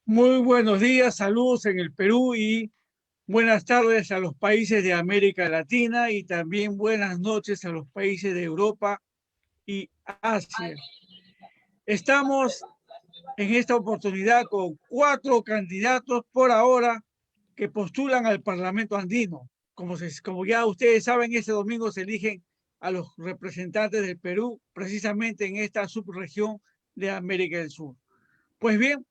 Muy buenos días, saludos en el Perú y buenas tardes a los países de América Latina y también buenas noches a los países de Europa y Asia. Estamos en esta oportunidad con 4 candidatos por ahora que postulan al Parlamento andino. Como ya ustedes saben, este domingo se eligen a los representantes del Perú precisamente en esta subregión de América del Sur. Pues bien,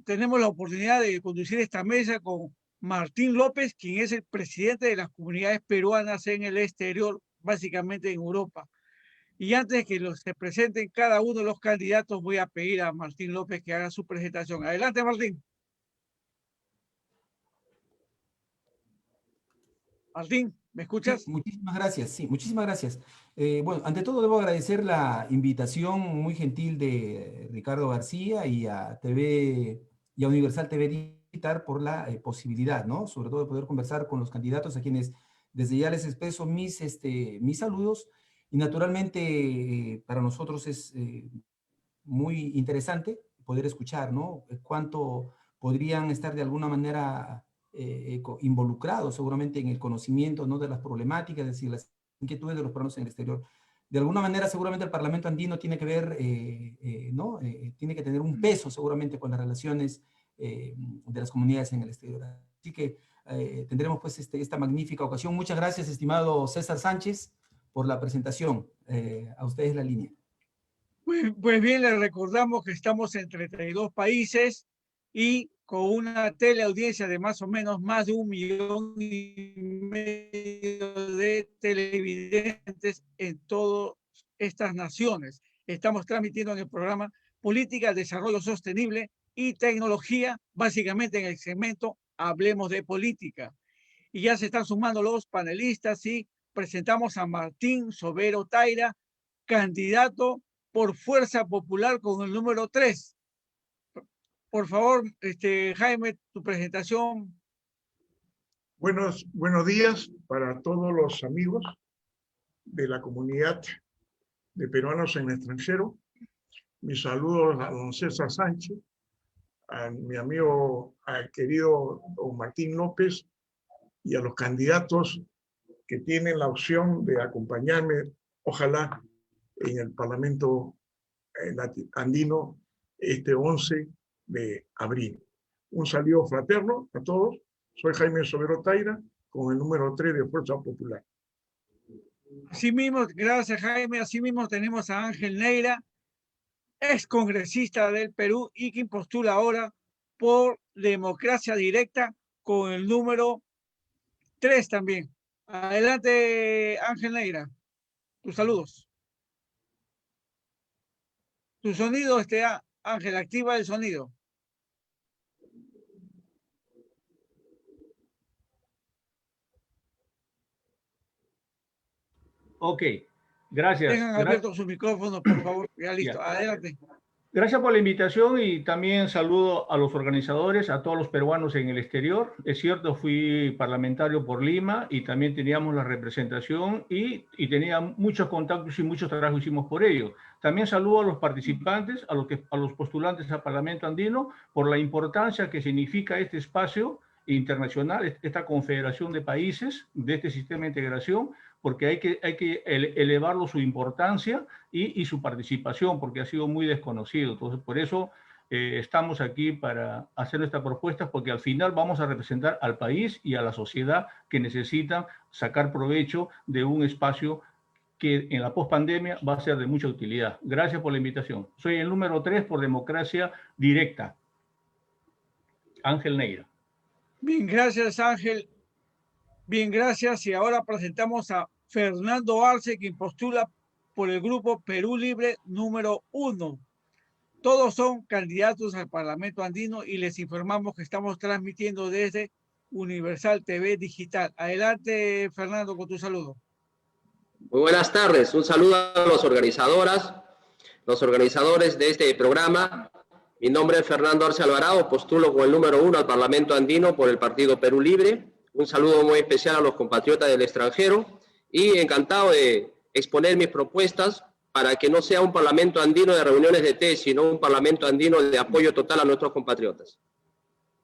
tenemos la oportunidad de conducir esta mesa con Martín López, quien es el presidente de las comunidades peruanas en el exterior, básicamente en Europa. Y antes que se presenten cada uno de los candidatos, voy a pedir a Martín López que haga su presentación. Adelante, Martín. Martín, ¿me Sí, escuchas? muchísimas gracias. Sí, muchísimas gracias. Bueno, ante todo debo agradecer la invitación muy gentil de Ricardo García y a TV y a Universal TV Digital por la posibilidad, ¿no? Sobre todo de poder conversar con los candidatos a quienes desde ya les expreso mis saludos y naturalmente para nosotros es muy interesante poder escuchar, ¿no? Cuánto podrían estar de alguna manera involucrados seguramente en el conocimiento, ¿no? De las problemáticas, es decir, las inquietudes de los peruanos en el exterior. De alguna manera seguramente el Parlamento andino tiene que ver, ¿no? Tiene que tener un peso seguramente con las relaciones de las comunidades en el exterior. Así que tendremos pues esta magnífica ocasión. Muchas gracias, estimado César Sánchez, por la presentación. A ustedes la línea. Pues bien, les recordamos que estamos en 32 países y con una teleaudiencia de más o menos más de 1,5 millones de televidentes en todas estas naciones. Estamos transmitiendo en el programa Política, Desarrollo Sostenible y Tecnología, básicamente en el segmento Hablemos de Política. Y ya se están sumando los panelistas y presentamos a Martín Sobero Taira, candidato por Fuerza Popular con el número 3. Por favor, Jaime, tu presentación. Buenos días para todos los amigos de la comunidad de peruanos en el extranjero. Mis saludos a don César Sánchez, a mi amigo, al querido don Martín López y a los candidatos que tienen la opción de acompañarme, ojalá, en el Parlamento andino este 11 de abril. Un saludo fraterno a todos. Soy Jaime Sobero Taira, con el número 3 de Fuerza Popular. Asimismo, gracias Jaime, asimismo tenemos a Ángel Neira, ex congresista del Perú y quien postula ahora por Democracia Directa con el número 3 también. Adelante, Ángel Neira, tus saludos. Tu sonido, Ángel, activa el sonido. Ok, gracias. Tengan abiertos sus micrófonos, por favor. Ya listo, adelante. Gracias por la invitación y también saludo a los organizadores, a todos los peruanos en el exterior. Es cierto, fui parlamentario por Lima y también teníamos la representación y tenía muchos contactos y muchos trabajos hicimos por ello. También saludo a los participantes, a los postulantes al Parlamento andino por la importancia que significa este espacio internacional, esta confederación de países de este sistema de integración, porque hay que elevarlo su importancia y su participación, porque ha sido muy desconocido. Entonces, por eso estamos aquí para hacer esta propuesta, porque al final vamos a representar al país y a la sociedad que necesitan sacar provecho de un espacio que en la pospandemia va a ser de mucha utilidad. Gracias por la invitación. Soy el número 3 por Democracia Directa. Ángel Neira. Bien, gracias Ángel. Bien, gracias. Y ahora presentamos a Fernando Arce, quien postula por el grupo Perú Libre número 1. Todos son candidatos al Parlamento andino y les informamos que estamos transmitiendo desde Universal TV Digital. Adelante, Fernando, con tu saludo. Muy buenas tardes. Un saludo a los organizadores de este programa. Mi nombre es Fernando Arce Alvarado, postulo con el número 1 al Parlamento andino por el Partido Perú Libre. Un saludo muy especial a los compatriotas del extranjero y encantado de exponer mis propuestas para que no sea un parlamento andino de reuniones de té, sino un parlamento andino de apoyo total a nuestros compatriotas.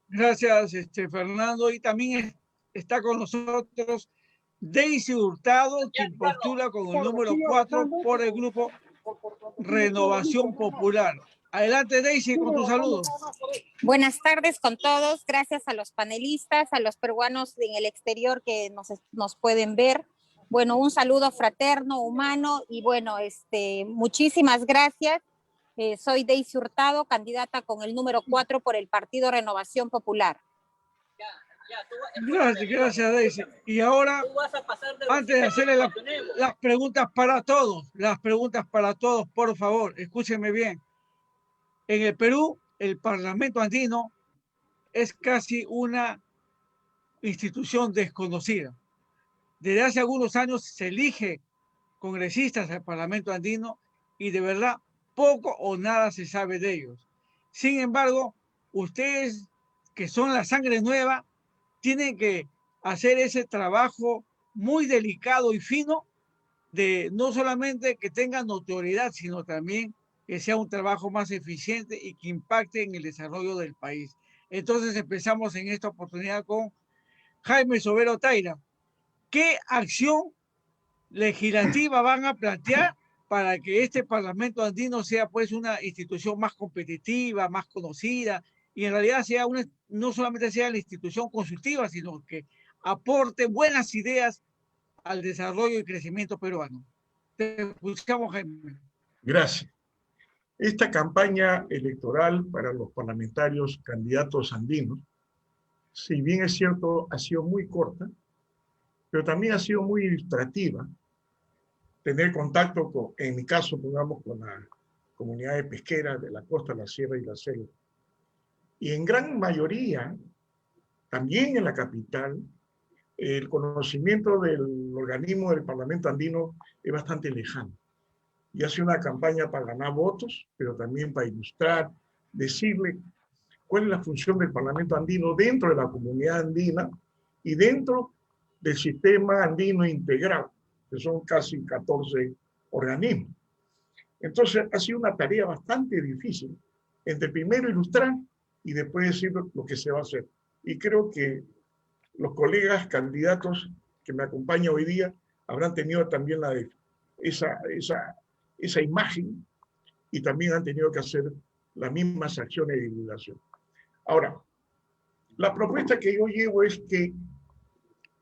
Gracias, Fernando. Y también está con nosotros Daisy Hurtado, quien postula con el número 4 por el grupo Renovación Popular. Adelante, Daisy, con tu saludo. Buenas tardes con todos. Gracias a los panelistas, a los peruanos en el exterior que nos pueden ver. Bueno, un saludo fraterno, humano y bueno, muchísimas gracias. Soy Daisy Hurtado, candidata con el número 4 por el Partido Renovación Popular. Gracias, Daisy. Y ahora, antes de hacerle las preguntas para todos, por favor, escúchenme bien. En el Perú, el Parlamento andino es casi una institución desconocida. Desde hace algunos años se elige congresistas al Parlamento andino y de verdad poco o nada se sabe de ellos. Sin embargo, ustedes que son la sangre nueva tienen que hacer ese trabajo muy delicado y fino de no solamente que tengan notoriedad, sino también que sea un trabajo más eficiente y que impacte en el desarrollo del país. Entonces empezamos en esta oportunidad con Jaime Sobero Taira. ¿Qué acción legislativa van a plantear para que este Parlamento andino sea pues una institución más competitiva, más conocida y en realidad sea no solamente sea la institución consultiva, sino que aporte buenas ideas al desarrollo y crecimiento peruano? Te escuchamos, Jaime. Gracias. Esta campaña electoral para los parlamentarios candidatos andinos, si bien es cierto, ha sido muy corta, pero también ha sido muy ilustrativa. Tener contacto con, en mi caso, pongamos, con la comunidad de pesqueras de la costa, la sierra y la selva. Y en gran mayoría, también en la capital, el conocimiento del organismo del Parlamento andino es bastante lejano. Y hace una campaña para ganar votos, pero también para ilustrar, decirle cuál es la función del Parlamento andino dentro de la comunidad andina y dentro del sistema andino integrado, que son casi 14 organismos. Entonces, ha sido una tarea bastante difícil, entre primero ilustrar y después decir lo que se va a hacer. Y creo que los colegas candidatos que me acompañan hoy día habrán tenido también esa imagen y también han tenido que hacer las mismas acciones de divulgación. Ahora, la propuesta que yo llevo es que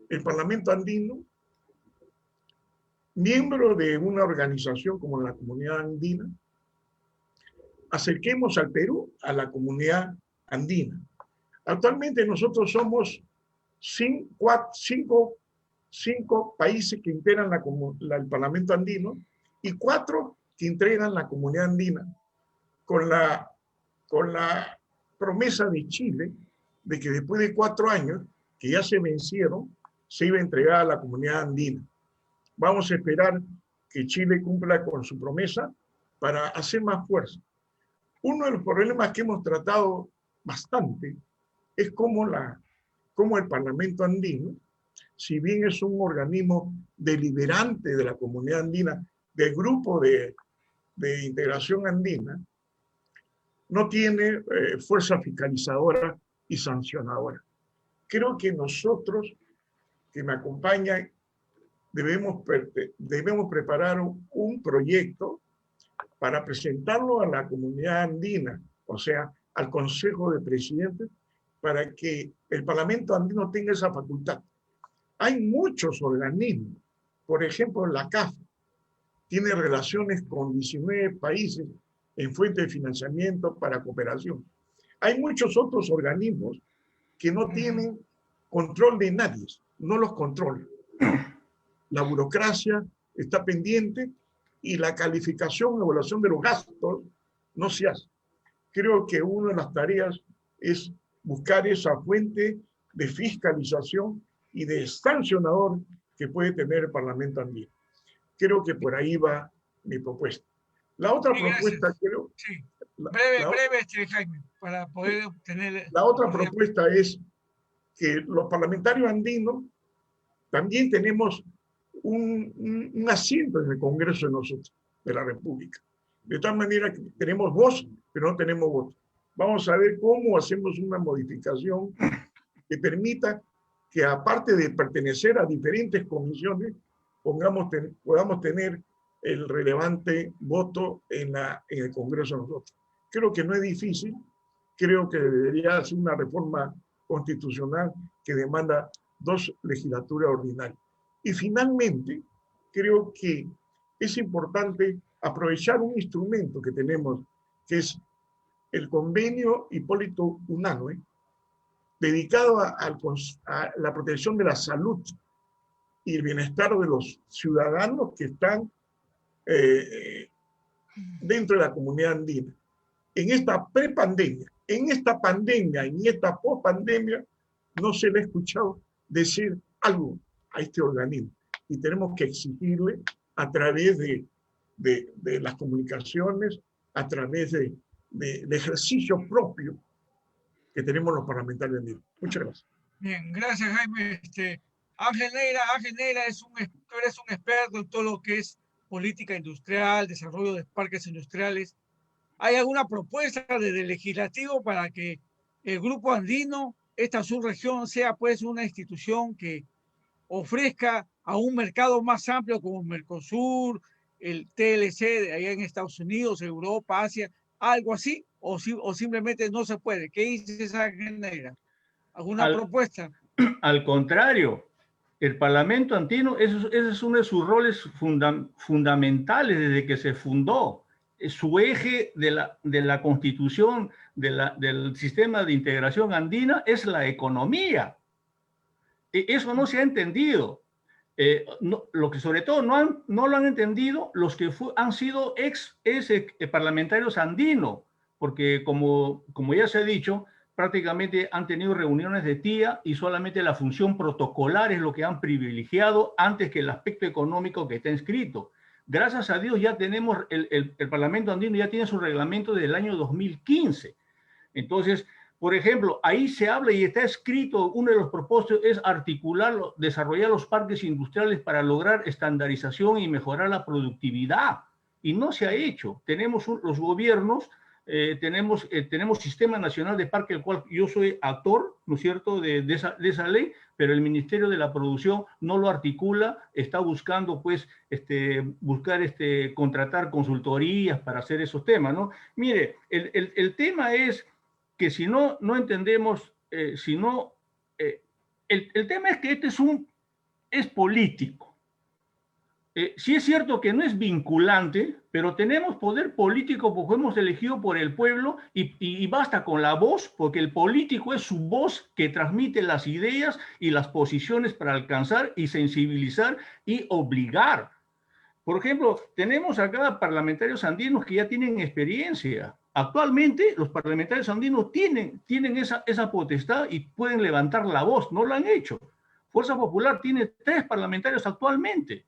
el Parlamento andino, miembro de una organización como la Comunidad Andina, acerquemos al Perú a la comunidad andina. Actualmente nosotros somos cinco países que integran el Parlamento andino y 4 que integran la comunidad andina, con la promesa de Chile de que después de 4 años, que ya se vencieron, se iba a entregar a la comunidad andina. Vamos a esperar que Chile cumpla con su promesa para hacer más fuerza. Uno de los problemas que hemos tratado bastante es cómo el Parlamento andino, si bien es un organismo deliberante de la comunidad andina, del grupo de integración andina, no tiene fuerza fiscalizadora y sancionadora. Creo que nosotros, que me acompañan, debemos preparar un proyecto para presentarlo a la comunidad andina, o sea, al Consejo de Presidentes, para que el Parlamento andino tenga esa facultad. Hay muchos organismos, por ejemplo, la CAF tiene relaciones con 19 países en fuente de financiamiento para cooperación. Hay muchos otros organismos que no tienen control de nadie, no los controlan. La burocracia está pendiente y la calificación, evaluación de los gastos no se hace. Creo que una de las tareas es buscar esa fuente de fiscalización y de sancionador que puede tener el Parlamento andino. Creo que por ahí va mi propuesta. La otra propuesta, creo... Sí. Breve, Jaime, para poder obtener... La otra propuesta es que los parlamentarios andinos también tenemos un asiento en el Congreso de nosotros. de la República. De tal manera que tenemos voz, pero no tenemos voto. Vamos a ver cómo hacemos una modificación que permita que, aparte de pertenecer a diferentes comisiones, podamos tener el relevante voto en el Congreso de nosotros. Creo que no es difícil, creo que debería ser una reforma constitucional que demanda 2 legislaturas ordinarias. Y finalmente, creo que es importante aprovechar un instrumento que tenemos, que es el convenio Hipólito Unanue, dedicado a la protección de la salud y el bienestar de los ciudadanos que están dentro de la comunidad andina. En esta prepandemia, en esta pandemia, en esta pospandemia, no se le ha escuchado decir algo a este organismo. Y tenemos que exigirle a través de las comunicaciones, a través del ejercicio propio que tenemos los parlamentarios andinos. Muchas gracias. Bien, gracias, Jaime. Ángel Neira eres un experto en todo lo que es política industrial, desarrollo de parques industriales. ¿Hay alguna propuesta desde el legislativo para que el Grupo Andino, esta subregión, sea pues una institución que ofrezca a un mercado más amplio como Mercosur, el TLC de allá en Estados Unidos, Europa, Asia, algo así, o simplemente no se puede? ¿Qué dice esa genera? ¿Alguna propuesta? Al contrario, el Parlamento andino, ese es uno de sus roles fundamentales desde que se fundó. Su eje de la constitución del sistema de integración andina es la economía. Eso no se ha entendido. Lo que sobre todo no lo han entendido los que han sido ex parlamentarios andinos, porque como ya se ha dicho, prácticamente han tenido reuniones de tía y solamente la función protocolar es lo que han privilegiado antes que el aspecto económico que está inscrito. Gracias a Dios ya tenemos, el Parlamento andino ya tiene su reglamento del año 2015. Entonces, por ejemplo, ahí se habla y está escrito, uno de los propósitos es desarrollar los parques industriales para lograr estandarización y mejorar la productividad. Y no se ha hecho. Tenemos los gobiernos, tenemos Sistema Nacional de Parque, el cual yo soy actor, ¿no es cierto?, de esa ley, pero el Ministerio de la Producción no lo articula, está buscando, pues, contratar consultorías para hacer esos temas, ¿no? Mire, el tema es que si no entendemos, el tema es que es político. Sí es cierto que no es vinculante, pero tenemos poder político porque hemos elegido por el pueblo y basta con la voz, porque el político es su voz que transmite las ideas y las posiciones para alcanzar y sensibilizar y obligar. Por ejemplo, tenemos acá parlamentarios andinos que ya tienen experiencia. Actualmente los parlamentarios andinos tienen esa potestad y pueden levantar la voz, no lo han hecho. Fuerza Popular tiene 3 parlamentarios actualmente,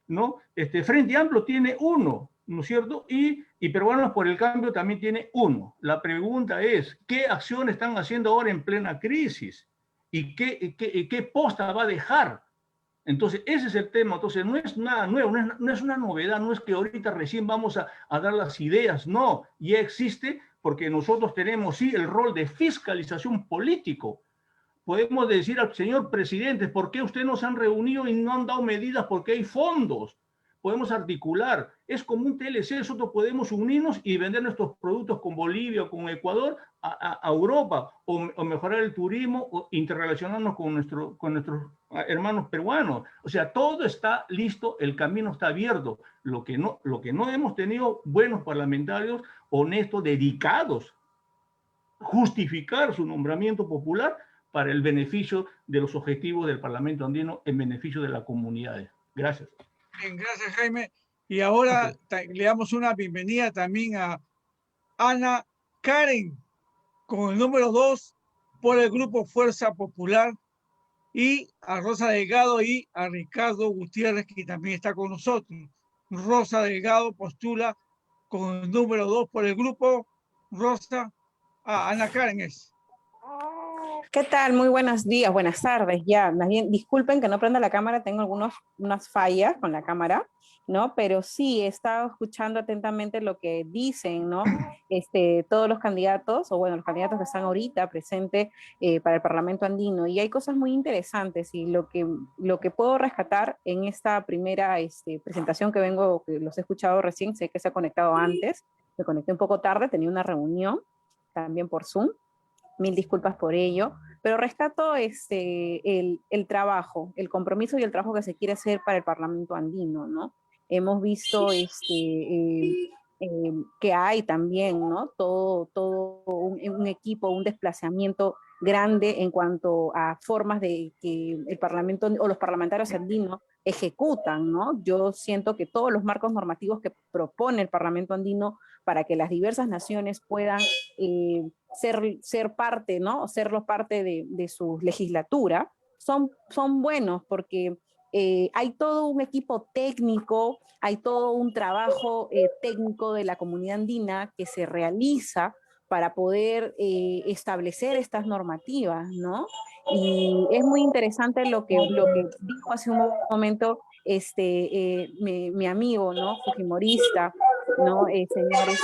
¿no? Frente Amplio tiene 1, ¿no es cierto? Y Peruanos por el Cambio también tiene 1. La pregunta es, ¿qué acciones están haciendo ahora en plena crisis? ¿Y qué posta va a dejar? Entonces, ese es el tema. Entonces, no es nada nuevo, no es una novedad, no es que ahorita recién vamos a dar las ideas, no, ya existe porque nosotros tenemos, sí, el rol de fiscalización político. Podemos decir al señor presidente, ¿por qué ustedes no se han reunido y no han dado medidas? Porque hay fondos. Podemos articular. Es como un TLC, nosotros podemos unirnos y vender nuestros productos con Bolivia o con Ecuador a Europa, o mejorar el turismo, o interrelacionarnos con nuestros hermanos peruanos. O sea, todo está listo, el camino está abierto. Lo que no hemos tenido buenos parlamentarios honestos, dedicados, justificar su nombramiento popular para el beneficio de los objetivos del Parlamento andino en beneficio de las comunidades. Gracias. Bien, gracias, Jaime. Y ahora le damos una bienvenida también a Ana Karen, con el número 2 por el Grupo Fuerza Popular, y a Rosa Delgado y a Ricardo Gutiérrez, que también está con nosotros. Rosa Delgado postula con el número 2 por el grupo. Rosa, Ana Karen es. ¿Qué tal? Muy buenos días, buenas tardes. Ya, más bien, disculpen que no prenda la cámara, tengo unas fallas con la cámara, ¿no? Pero sí, he estado escuchando atentamente lo que dicen, ¿no? Todos los candidatos, o bueno, los candidatos que están ahorita presentes para el Parlamento Andino, y hay cosas muy interesantes, y lo que puedo rescatar en esta primera presentación que los he escuchado recién, sé que se ha conectado antes, me conecté un poco tarde, tenía una reunión también por Zoom. Mil disculpas por ello, pero rescato el trabajo, el compromiso y el trabajo que se quiere hacer para el Parlamento Andino, ¿no? Hemos visto que hay también, ¿no? Todo un equipo, un desplazamiento grande en cuanto a formas de que el Parlamento o los parlamentarios andinos ejecutan, ¿no? Yo siento que todos los marcos normativos que propone el Parlamento Andino para que las diversas naciones puedan ser parte, ¿no? Serlo parte de su legislatura, son buenos porque hay todo un equipo técnico, hay todo un trabajo técnico de la comunidad andina que se realiza para poder establecer estas normativas, ¿no? Y es muy interesante lo que dijo hace un momento mi amigo, ¿no? Fujimorista, ¿no? El señor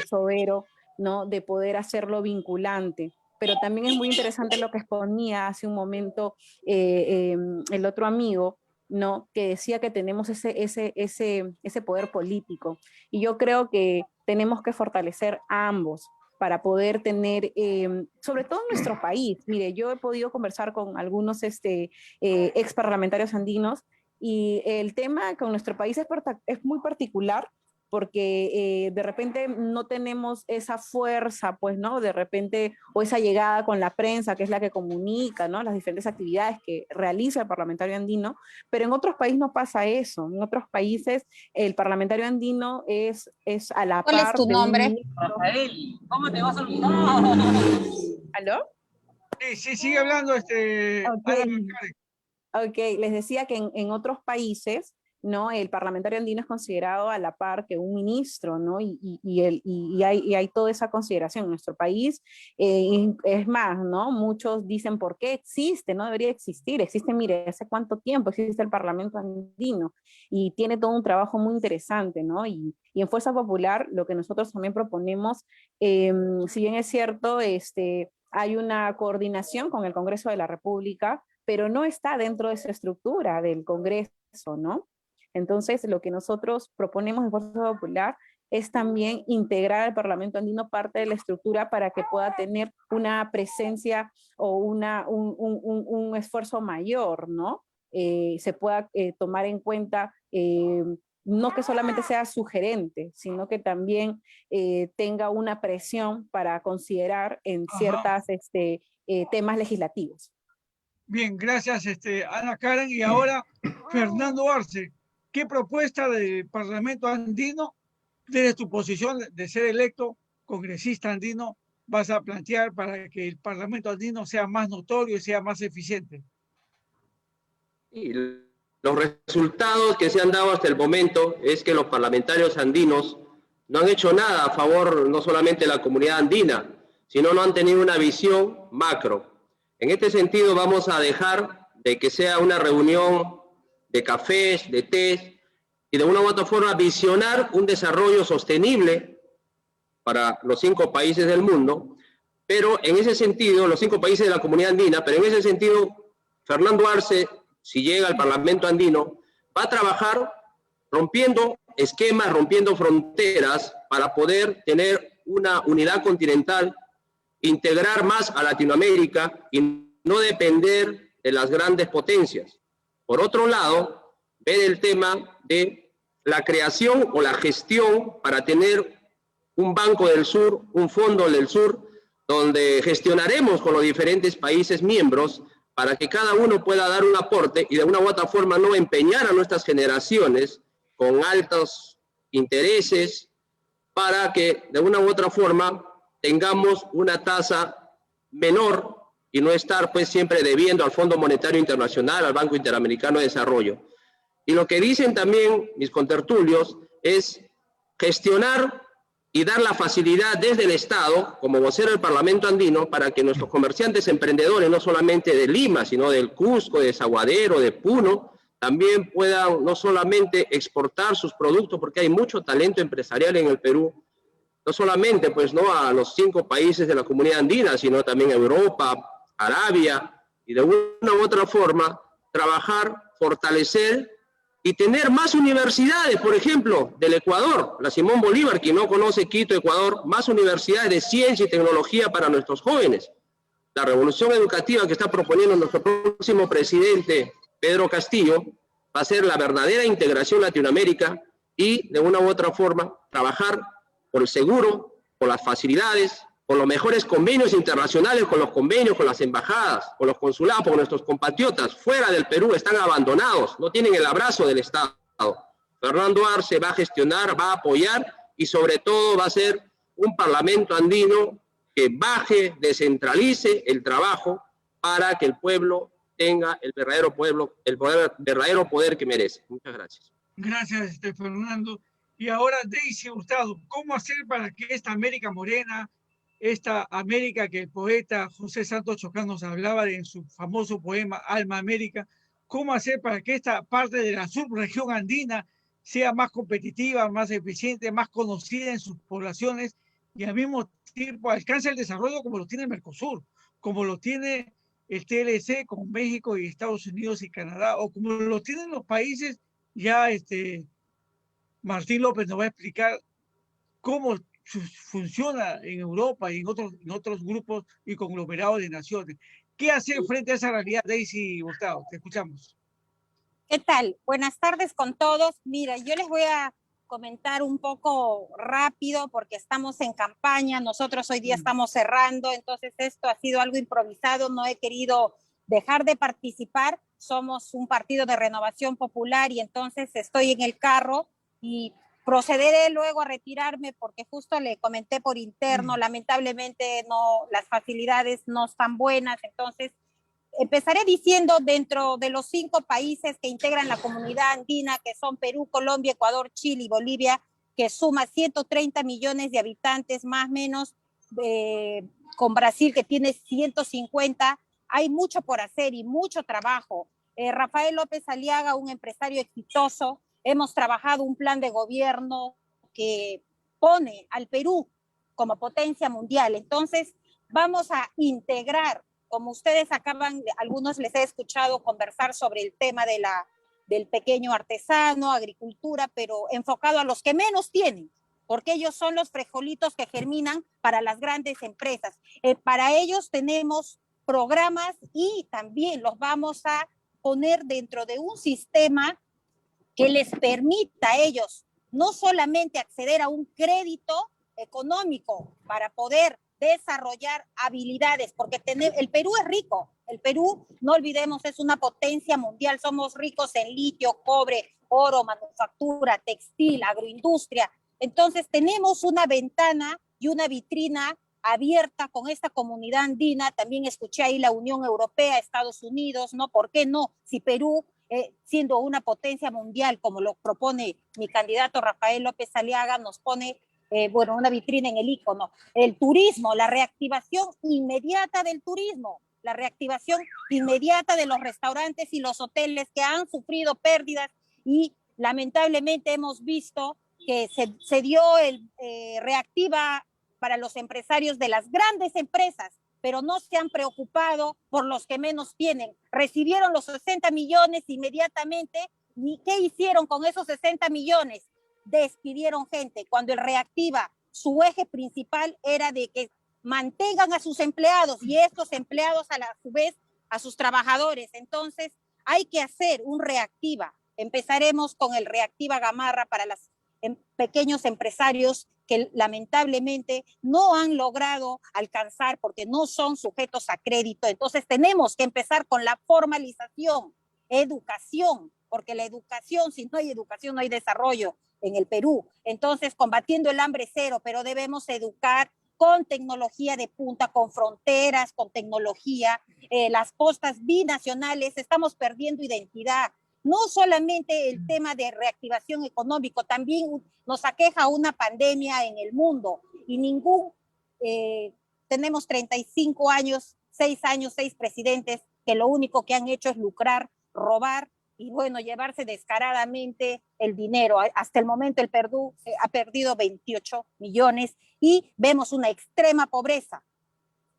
Sobero, ¿no? De poder hacerlo vinculante. Pero también es muy interesante lo que exponía hace un momento el otro amigo, ¿no? Que decía que tenemos ese poder político. Y yo creo que tenemos que fortalecer a ambos para poder tener, sobre todo en nuestro país. Mire, yo he podido conversar con algunos ex parlamentarios andinos y el tema con nuestro país es muy particular porque de repente no tenemos esa fuerza, pues, ¿no? De repente, o esa llegada con la prensa, que es la que comunica, ¿no? Las diferentes actividades que realiza el parlamentario andino, pero en otros países no pasa eso. En otros países el parlamentario andino es a la par. ¿Cuál es tu nombre? Rafael, ¿cómo te vas a olvidar? ¿Aló? Sí, sigue hablando Okay. Ana Karen. Ok, les decía que en otros países, ¿no? El parlamentario andino es considerado a la par que un ministro, ¿no? Y hay toda esa consideración. En nuestro país, es más, ¿no? Muchos dicen, ¿por qué existe? No debería existir. Existe, mire, ¿hace cuánto tiempo existe el Parlamento Andino? Y tiene todo un trabajo muy interesante, ¿no? Y en Fuerza Popular, lo que nosotros también proponemos, si bien es cierto, hay una coordinación con el Congreso de la República, pero no está dentro de esa estructura del Congreso, ¿no? Entonces, lo que nosotros proponemos en Fuerza Popular es también integrar al Parlamento Andino parte de la estructura para que pueda tener una presencia o un esfuerzo mayor, ¿no? Se pueda tomar en cuenta, no que solamente sea sugerente, sino que también tenga una presión para considerar en ciertas temas legislativos. Bien, gracias Ana Karen. Y ahora Fernando Arce, ¿qué propuesta del Parlamento Andino, desde tu posición de ser electo congresista andino, vas a plantear para que el Parlamento Andino sea más notorio y sea más eficiente? Y los resultados que se han dado hasta el momento es que los parlamentarios andinos no han hecho nada a favor no solamente de la comunidad andina, sino no han tenido una visión macro. En este sentido vamos a dejar de que sea una reunión de cafés, de tés, y de una u otra forma visionar un desarrollo sostenible para los 5 países del mundo, pero en ese sentido, los 5 países de la comunidad andina, pero en ese sentido, Fernando Arce, si llega al Parlamento Andino, va a trabajar rompiendo esquemas, rompiendo fronteras para poder tener una unidad continental, integrar más a Latinoamérica y no depender de las grandes potencias. Por otro lado, ver el tema de la creación o la gestión para tener un Banco del Sur, un Fondo del Sur, donde gestionaremos con los diferentes países miembros para que cada uno pueda dar un aporte y de una u otra forma no empeñar a nuestras generaciones con altos intereses para que de una u otra forma tengamos una tasa menor y no estar pues siempre debiendo al Fondo Monetario Internacional, al Banco Interamericano de Desarrollo. Y lo que dicen también mis contertulios es gestionar y dar la facilidad desde el Estado, como vocero del Parlamento andino, para que nuestros comerciantes emprendedores, no solamente de Lima, sino del Cusco, de Desaguadero, de Puno, también puedan no solamente exportar sus productos, porque hay mucho talento empresarial en el Perú, no solamente pues, ¿no? a los 5 países de la comunidad andina, sino también a Europa, Arabia, y de una u otra forma trabajar, fortalecer y tener más universidades, por ejemplo, del Ecuador, la Simón Bolívar, quien no conoce Quito, Ecuador, más universidades de ciencia y tecnología para nuestros jóvenes. La revolución educativa que está proponiendo nuestro próximo presidente, Pedro Castillo, va a ser la verdadera integración Latinoamérica y, de una u otra forma, trabajar por el seguro, por las facilidades, con los mejores convenios internacionales, con los convenios, con las embajadas, con los consulados, porque nuestros compatriotas fuera del Perú están abandonados, no tienen el abrazo del Estado. Fernando Arce va a gestionar, va a apoyar y sobre todo va a ser un parlamento andino que baje, descentralice el trabajo para que el pueblo tenga el verdadero verdadero poder que merece. Muchas gracias. Gracias, Fernando. Y ahora, Daisy Hurtado, ¿cómo hacer para que esta América morena, esta América que el poeta José Santos Chocán nos hablaba en su famoso poema Alma América, cómo hacer para que esta parte de la subregión andina sea más competitiva, más eficiente, más conocida en sus poblaciones y al mismo tiempo alcance el desarrollo como lo tiene Mercosur, como lo tiene el TLC con México y Estados Unidos y Canadá, o como lo tienen los países ya Martín López nos va a explicar cómo funciona en Europa y en otros grupos y conglomerados de naciones. ¿Qué hacer frente a esa realidad, Daisy Hurtado? Te escuchamos. ¿Qué tal? Buenas tardes con todos. Mira, yo les voy a comentar un poco rápido porque estamos en campaña. Nosotros hoy día estamos cerrando, entonces esto ha sido algo improvisado. No he querido dejar de participar. Somos un partido de Renovación Popular y entonces estoy en el carro y procederé luego a retirarme porque justo le comenté por interno, lamentablemente no, las facilidades no están buenas, entonces empezaré diciendo dentro de los 5 países que integran la comunidad andina, que son Perú, Colombia, Ecuador, Chile y Bolivia, que suma 130 millones de habitantes, más o menos, con Brasil que tiene 150, hay mucho por hacer y mucho trabajo. Rafael López Aliaga, un empresario exitoso, hemos trabajado un plan de gobierno que pone al Perú como potencia mundial. Entonces, vamos a integrar, como ustedes algunos les he escuchado conversar sobre el tema del pequeño artesano, agricultura, pero enfocado a los que menos tienen, porque ellos son los frijolitos que germinan para las grandes empresas. Para ellos tenemos programas y también los vamos a poner dentro de un sistema que les permita a ellos no solamente acceder a un crédito económico para poder desarrollar habilidades, porque el Perú es rico, el Perú, no olvidemos, es una potencia mundial, somos ricos en litio, cobre, oro, manufactura, textil, agroindustria, entonces tenemos una ventana y una vitrina abierta con esta comunidad andina. También escuché ahí la Unión Europea, Estados Unidos, ¿no? ¿Por qué no? Si Perú, siendo una potencia mundial, como lo propone mi candidato Rafael López Aliaga, nos pone, una vitrina en el ícono. El turismo, la reactivación inmediata del turismo, la reactivación inmediata de los restaurantes y los hoteles que han sufrido pérdidas y lamentablemente hemos visto que se dio reactiva para los empresarios de las grandes empresas, pero no se han preocupado por los que menos tienen. Recibieron los 60 millones inmediatamente. ¿Y qué hicieron con esos 60 millones? Despidieron gente. Cuando el Reactiva, su eje principal era de que mantengan a sus empleados y estos empleados a su vez a sus trabajadores. Entonces hay que hacer un Reactiva. Empezaremos con el Reactiva Gamarra para los pequeños empresarios que lamentablemente no han logrado alcanzar porque no son sujetos a crédito. Entonces tenemos que empezar con la formalización, educación, porque la educación, si no hay educación, no hay desarrollo en el Perú. Entonces, combatiendo el hambre cero, pero debemos educar con tecnología de punta, con fronteras, con tecnología. Las postas binacionales, estamos perdiendo identidad. No solamente el tema de reactivación económica, también nos aqueja una pandemia en el mundo y tenemos 35 años, 6 presidentes que lo único que han hecho es lucrar, robar y bueno, llevarse descaradamente el dinero. Hasta el momento el Perú ha perdido 28 millones y vemos una extrema pobreza.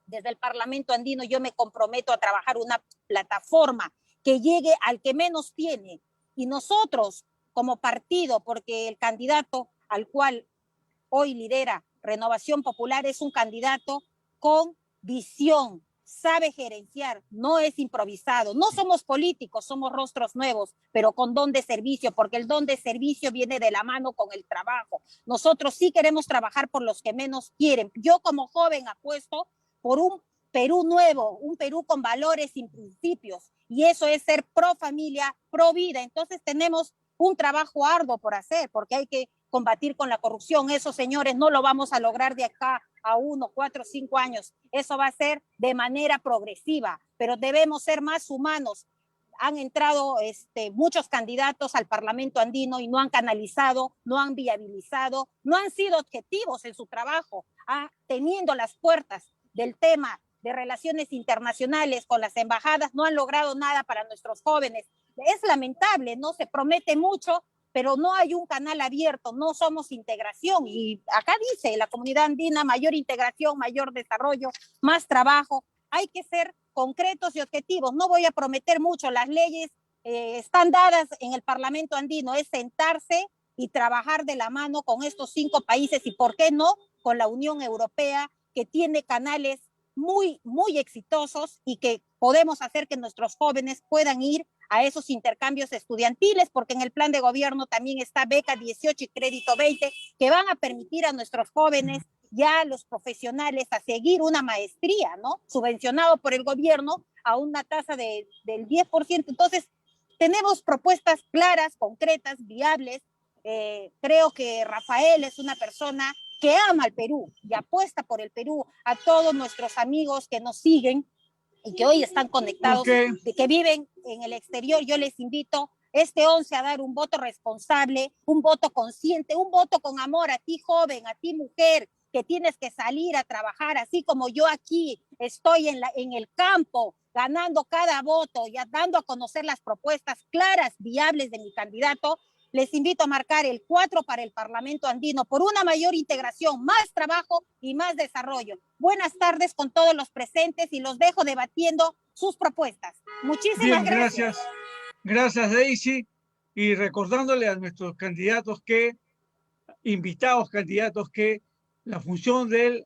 Desde el Parlamento Andino yo me comprometo a trabajar una plataforma que llegue al que menos tiene. Y nosotros, como partido, porque el candidato al cual hoy lidera Renovación Popular es un candidato con visión, sabe gerenciar, no es improvisado. No somos políticos, somos rostros nuevos, pero con don de servicio, porque el don de servicio viene de la mano con el trabajo. Nosotros sí queremos trabajar por los que menos quieren. Yo como joven apuesto por un Perú nuevo, un Perú con valores y principios, y eso es ser pro familia, pro vida. Entonces tenemos un trabajo arduo por hacer, porque hay que combatir con la corrupción. Eso, señores, no lo vamos a lograr de acá a 1, 4, 5 años. Eso va a ser de manera progresiva, pero debemos ser más humanos. Han entrado muchos candidatos al Parlamento Andino y no han canalizado, no han viabilizado, no han sido objetivos en su trabajo, teniendo las puertas del tema de relaciones internacionales con las embajadas, no han logrado nada para nuestros jóvenes. Es lamentable, ¿no? Se promete mucho, pero no hay un canal abierto, no somos integración. Y acá dice la comunidad andina, mayor integración, mayor desarrollo, más trabajo. Hay que ser concretos y objetivos. No voy a prometer mucho, las leyes están dadas en el Parlamento Andino, es sentarse y trabajar de la mano con estos 5 países y, ¿por qué no?, con la Unión Europea, que tiene canales muy, muy exitosos y que podemos hacer que nuestros jóvenes puedan ir a esos intercambios estudiantiles, porque en el plan de gobierno también está beca 18 y crédito 20, que van a permitir a nuestros jóvenes, ya los profesionales, a seguir una maestría, ¿no? Subvencionado por el gobierno a una tasa del 10%. Entonces, tenemos propuestas claras, concretas, viables. Creo que Rafael es una persona que ama al Perú y apuesta por el Perú. A todos nuestros amigos que nos siguen y que hoy están conectados, que viven en el exterior, yo les invito este 11 a dar un voto responsable, un voto consciente, un voto con amor. A ti joven, a ti mujer, que tienes que salir a trabajar, así como yo aquí estoy en el campo, ganando cada voto y dando a conocer las propuestas claras, viables de mi candidato. Les invito a marcar el 4 para el Parlamento Andino por una mayor integración, más trabajo y más desarrollo. Buenas tardes con todos los presentes y los dejo debatiendo sus propuestas. Muchísimas gracias. Gracias, Daisy. Y recordándole a nuestros invitados candidatos, que la función del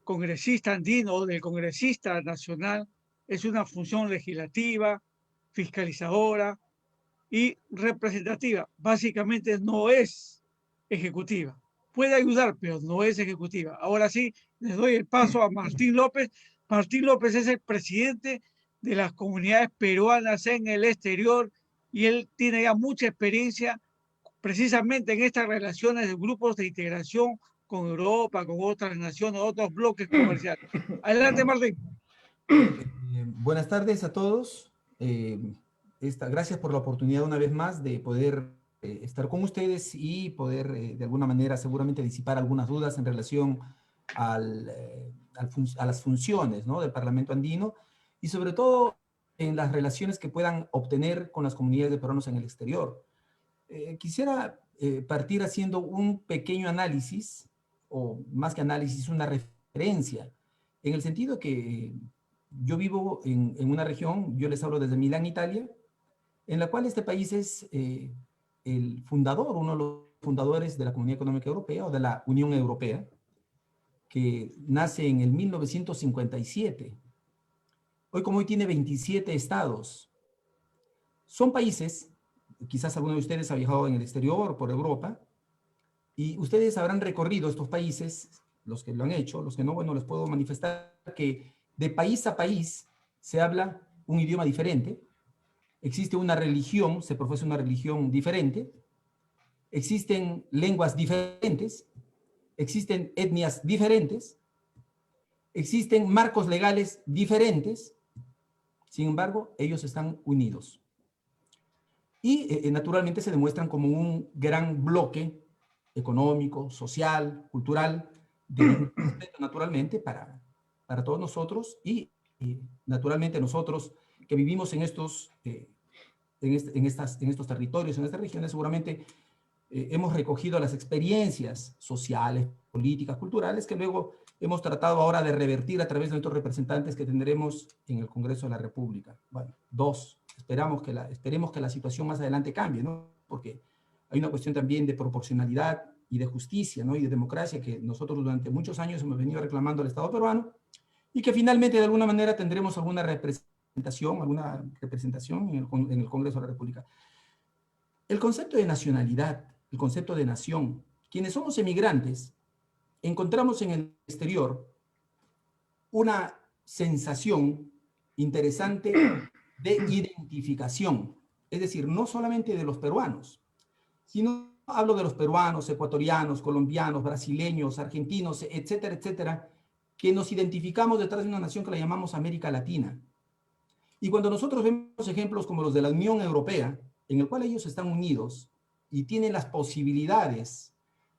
congresista andino o del congresista nacional es una función legislativa, fiscalizadora y representativa. Básicamente no es ejecutiva. Puede ayudar, pero no es ejecutiva. Ahora sí, les doy el paso a Martín López. Martín López es el presidente de las comunidades peruanas en el exterior y él tiene ya mucha experiencia precisamente en estas relaciones de grupos de integración con Europa, con otras naciones, otros bloques comerciales. Adelante, Martín. Buenas tardes a todos. Gracias por la oportunidad una vez más de poder estar con ustedes y poder de alguna manera seguramente disipar algunas dudas en relación a las funciones, ¿no?, del Parlamento Andino y sobre todo en las relaciones que puedan obtener con las comunidades de peruanos en el exterior. Quisiera partir haciendo un pequeño análisis, o más que análisis, una referencia, en el sentido que yo vivo en una región, yo les hablo desde Milán, Italia, en la cual este país es el fundador, uno de los fundadores de la Comunidad Económica Europea o de la Unión Europea, que nace en el 1957. Hoy como hoy tiene 27 estados. Son países, quizás alguno de ustedes ha viajado en el exterior, por Europa, y ustedes habrán recorrido estos países, los que lo han hecho, los que no, bueno, les puedo manifestar que de país a país se habla un idioma diferente, existe una religión, se profesa una religión diferente, existen lenguas diferentes, existen etnias diferentes, existen marcos legales diferentes, sin embargo, ellos están unidos. y naturalmente se demuestran como un gran bloque económico, social, cultural, de respeto naturalmente para todos nosotros y naturalmente nosotros que vivimos en estos, en estos territorios, en estas regiones, seguramente hemos recogido las experiencias sociales, políticas, culturales, que luego hemos tratado ahora de revertir a través de nuestros representantes que tendremos en el Congreso de la República. Bueno, esperemos que la situación más adelante cambie, ¿no? Porque hay una cuestión también de proporcionalidad y de justicia, ¿no? Y de democracia que nosotros durante muchos años hemos venido reclamando al Estado peruano y que finalmente de alguna manera tendremos alguna representación en el Congreso de la República. El concepto de nacionalidad, el concepto de nación, quienes somos emigrantes, encontramos en el exterior una sensación interesante de identificación, es decir, no solamente de los peruanos, sino hablo de los peruanos, ecuatorianos, colombianos, brasileños, argentinos, etcétera, etcétera, que nos identificamos detrás de una nación que la llamamos América Latina. Y cuando nosotros vemos ejemplos como los de la Unión Europea, en el cual ellos están unidos y tienen las posibilidades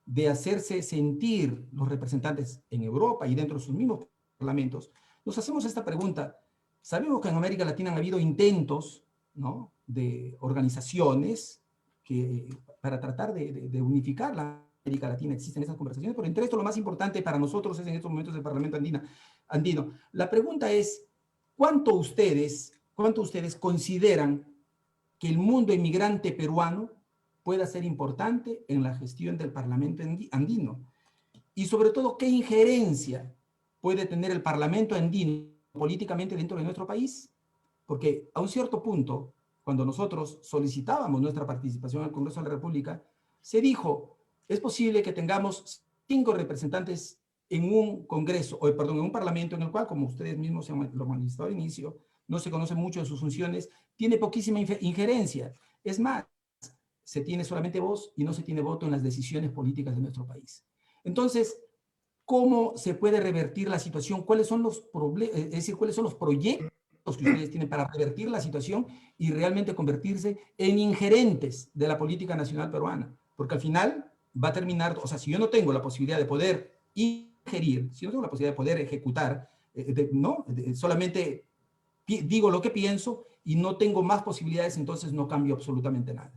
de hacerse sentir los representantes en Europa y dentro de sus mismos parlamentos, nos hacemos esta pregunta. Sabemos que en América Latina han habido intentos, ¿no?, de organizaciones para tratar de unificar la América Latina. Existen esas conversaciones, pero entre esto lo más importante para nosotros es en estos momentos el Parlamento andino. La pregunta es, ¿cuánto ustedes consideran que el mundo inmigrante peruano pueda ser importante en la gestión del Parlamento andino? Y sobre todo, ¿qué injerencia puede tener el Parlamento andino políticamente dentro de nuestro país? Porque a un cierto punto, cuando nosotros solicitábamos nuestra participación en el Congreso de la República, se dijo, es posible que tengamos 5 representantes en un Congreso, en un Parlamento en el cual, como ustedes mismos lo han manifestado al inicio, no se conoce mucho de sus funciones, tiene poquísima injerencia. Es más, se tiene solamente voz y no se tiene voto en las decisiones políticas de nuestro país. Entonces, ¿cómo se puede revertir la situación? ¿Cuáles son los problemas? Es decir, ¿cuáles son los proyectos que ustedes tienen para revertir la situación y realmente convertirse en ingerentes de la política nacional peruana? Porque al final va a terminar, o sea, si yo no tengo la posibilidad de poder ingerir, si no tengo la posibilidad de poder ejecutar, solamente digo lo que pienso y no tengo más posibilidades, entonces no cambio absolutamente nada.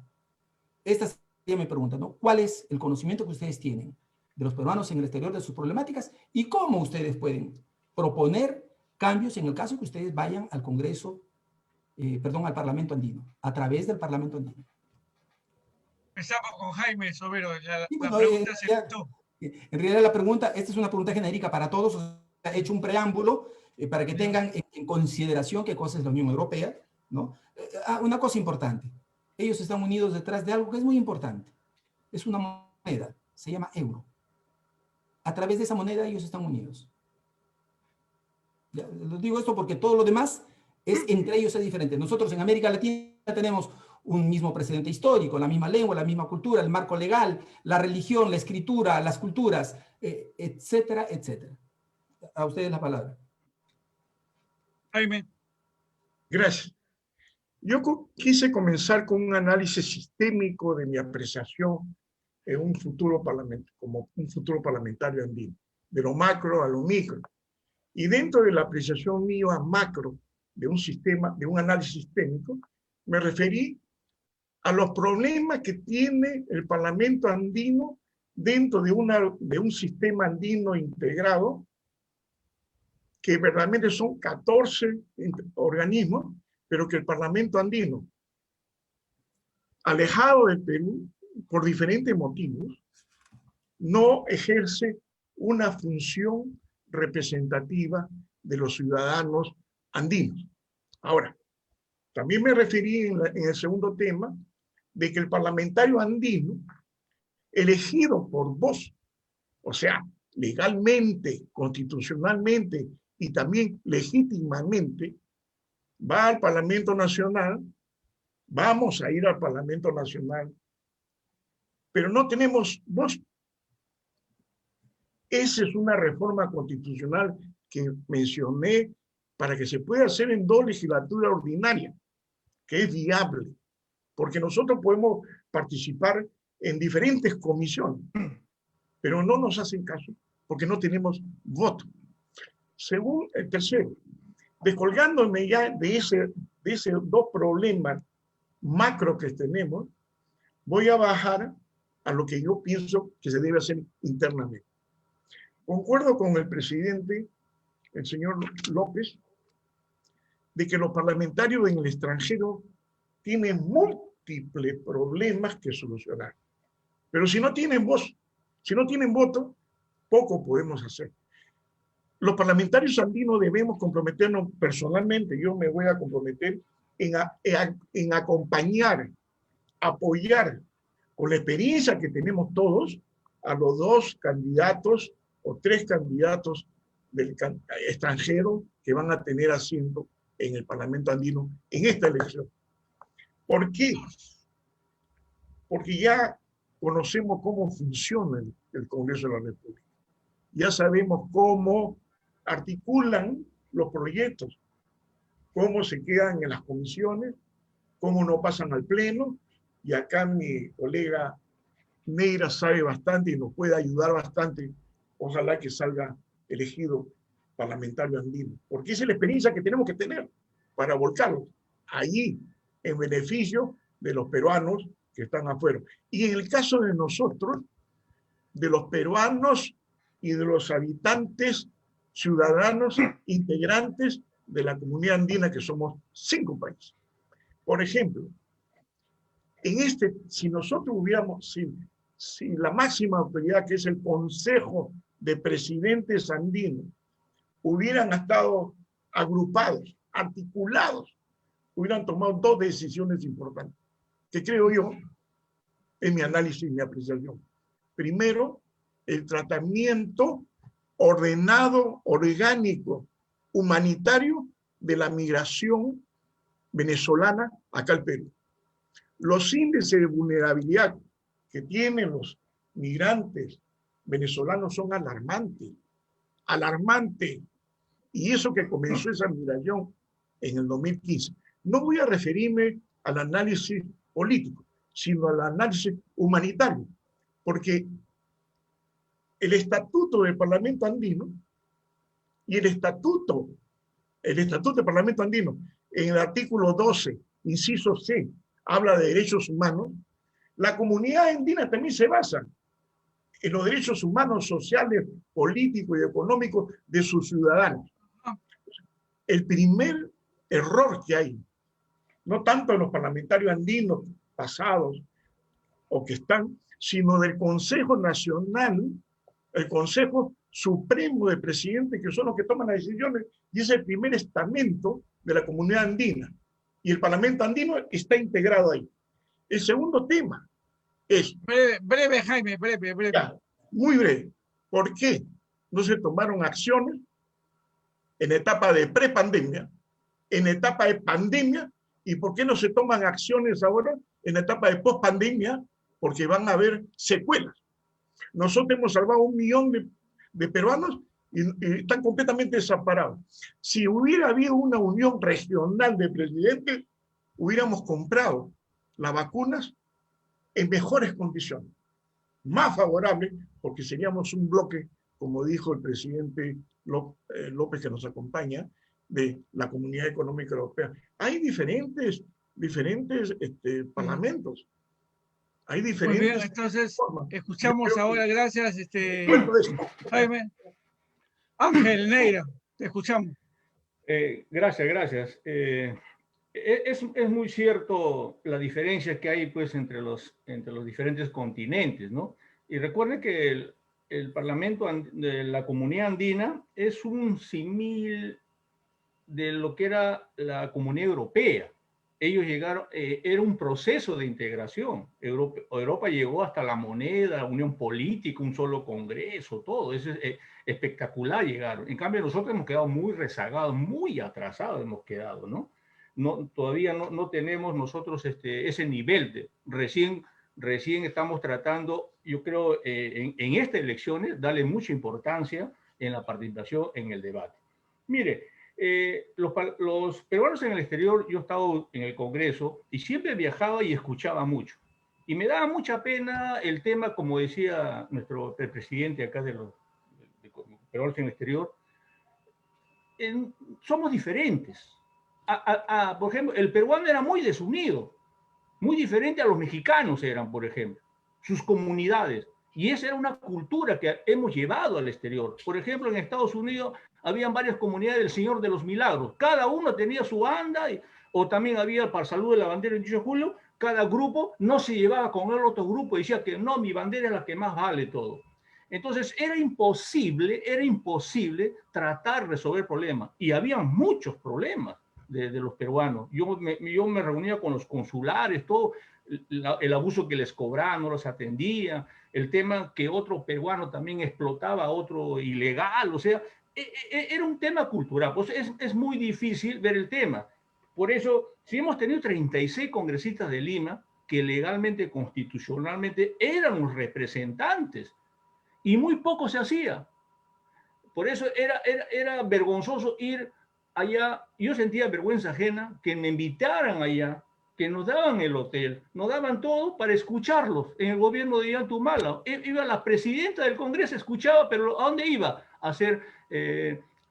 Esta sería mi pregunta, ¿no? ¿Cuál es el conocimiento que ustedes tienen de los peruanos en el exterior, de sus problemáticas, y cómo ustedes pueden proponer cambios en el caso que ustedes vayan al Congreso, al Parlamento andino, a través del Parlamento andino? Empezamos con Jaime Sobero. La Bueno, pregunta se gustó. en realidad la pregunta, esta es una pregunta genérica para todos, o sea, he hecho un preámbulo para que tengan en consideración qué cosa es la Unión Europea, ¿no? Una cosa importante, ellos están unidos detrás de algo que es muy importante, es una moneda, se llama euro. A través de esa moneda ellos están unidos. Ya, les digo esto porque todo lo demás entre ellos es diferente. Nosotros en América Latina tenemos un mismo precedente histórico, la misma lengua, la misma cultura, el marco legal, la religión, la escritura, las culturas, etcétera, etcétera. A ustedes la palabra. Jaime. Gracias. Yo quise comenzar con un análisis sistémico de mi apreciación en un futuro parlamento, como un futuro parlamentario andino, de lo macro a lo micro. Y dentro de la apreciación mía macro de un sistema, de un análisis sistémico, me referí a los problemas que tiene el Parlamento andino dentro de un sistema andino integrado, que verdaderamente son 14 organismos, pero que el Parlamento andino, alejado del Perú por diferentes motivos, no ejerce una función representativa de los ciudadanos andinos. Ahora, también me referí en el segundo tema de que el parlamentario andino, elegido por vos, o sea, legalmente, constitucionalmente y también legítimamente, va al Parlamento Nacional, vamos a ir al Parlamento Nacional, pero no tenemos voz. Esa es una reforma constitucional que mencioné para que se pueda hacer en 2 legislaturas ordinarias, que es viable. porque nosotros podemos participar en diferentes comisiones, pero no nos hacen caso porque no tenemos voto. Según el tercero, descolgándome ya de esos dos problemas macro que tenemos, voy a bajar a lo que yo pienso que se debe hacer internamente. Concuerdo con el presidente, el señor López, de que los parlamentarios en el extranjero tienen múltiples problemas que solucionar. Pero si no tienen voz, si no tienen voto, poco podemos hacer. Los parlamentarios andinos debemos comprometernos personalmente, yo me voy a comprometer en acompañar, apoyar con la experiencia que tenemos todos a los dos candidatos o tres candidatos del extranjero que van a tener asiento en el Parlamento andino en esta elección. ¿Por qué? Porque ya conocemos cómo funciona el Congreso de la República. Ya sabemos cómo articulan los proyectos, cómo se quedan en las comisiones, cómo no pasan al Pleno, y acá mi colega Neira sabe bastante y nos puede ayudar bastante. Ojalá que salga elegido parlamentario andino, porque esa es la experiencia que tenemos que tener para volcarlo allí en beneficio de los peruanos que están afuera. Y en el caso de nosotros, de los peruanos y de los habitantes, ciudadanos, integrantes de la comunidad andina, que somos 5 países. Por ejemplo, si nosotros hubiéramos, si la máxima autoridad, que es el Consejo de Presidentes Andinos, hubieran estado agrupados, articulados, hubieran tomado 2 decisiones importantes, que creo yo, en mi análisis y mi apreciación. Primero, el tratamiento ordenado, orgánico, humanitario de la migración venezolana acá al Perú. Los índices de vulnerabilidad que tienen los migrantes venezolanos son alarmantes, alarmantes. Y eso que comenzó esa migración en el 2015. No voy a referirme al análisis político, sino al análisis humanitario, porque el estatuto del Parlamento Andino y el estatuto del Parlamento Andino, en el artículo 12, inciso C, habla de derechos humanos. La comunidad andina también se basa en los derechos humanos, sociales, políticos y económicos de sus ciudadanos. El primer error que hay, no tanto de los parlamentarios andinos pasados o que están, sino del Consejo Nacional, el Consejo Supremo de Presidentes, que son los que toman las decisiones, y es el primer estamento de la comunidad andina. Y el Parlamento andino está integrado ahí. El segundo tema es... Breve, Jaime, breve. Ya, muy breve. ¿Por qué no se tomaron acciones en etapa de prepandemia, en etapa de pandemia, y por qué no se toman acciones ahora en etapa de pospandemia? Porque van a haber secuelas. Nosotros hemos salvado 1 millón de peruanos y están completamente desamparados. Si hubiera habido una unión regional de presidentes, hubiéramos comprado las vacunas en mejores condiciones, más favorables, porque seríamos un bloque, como dijo el presidente López, que nos acompaña, de la Comunidad Económica Europea. Hay diferentes parlamentos. Hay diferentes... Muy bien, entonces formas. escuchamos ahora, gracias, Jaime. Ángel Neira, te escuchamos. Gracias. Es muy cierto la diferencia que hay pues, entre los diferentes continentes, ¿no? Y recuerden que el Parlamento de la Comunidad Andina es un símil de lo que era la Comunidad Europea. Ellos llegaron, era un proceso de integración. Europa llegó hasta la moneda, la unión política, un solo congreso, todo. Es espectacular llegaron. En cambio, nosotros hemos quedado muy rezagados, muy atrasados hemos quedado, ¿no? Todavía no tenemos nosotros ese nivel de recién estamos tratando, yo creo, en estas elecciones, darle mucha importancia en la participación en el debate. Mire, Los peruanos en el exterior, yo he estado en el Congreso y siempre viajaba y escuchaba mucho. Y me daba mucha pena el tema, como decía nuestro presidente acá de los peruanos en el exterior, somos diferentes. Por ejemplo, el peruano era muy desunido, muy diferente a los mexicanos eran, por ejemplo, sus comunidades. Y esa era una cultura que hemos llevado al exterior. Por ejemplo, en Estados Unidos habían varias comunidades del Señor de los Milagros. Cada uno tenía su banda, o también había para salud de la bandera el 18 de julio. Cada grupo no se llevaba con el otro grupo, decía que no, mi bandera es la que más vale todo. Entonces era imposible tratar de resolver problemas. Y había muchos problemas de los peruanos. Yo me reunía con los consulares, todo, el abuso que les cobraban, no los atendía, el tema que otro peruano también explotaba a otro ilegal, o sea, era un tema cultural. Pues es muy difícil ver el tema. Por eso, si hemos tenido 36 congresistas de Lima que legalmente, constitucionalmente, eran los representantes, y muy poco se hacía. Por eso era vergonzoso ir allá. Yo sentía vergüenza ajena que me invitaran allá, que nos daban el hotel, nos daban todo para escucharlos en el gobierno de Ollantumala. Iba la presidenta del Congreso, escuchaba, pero ¿a dónde iba? A hacer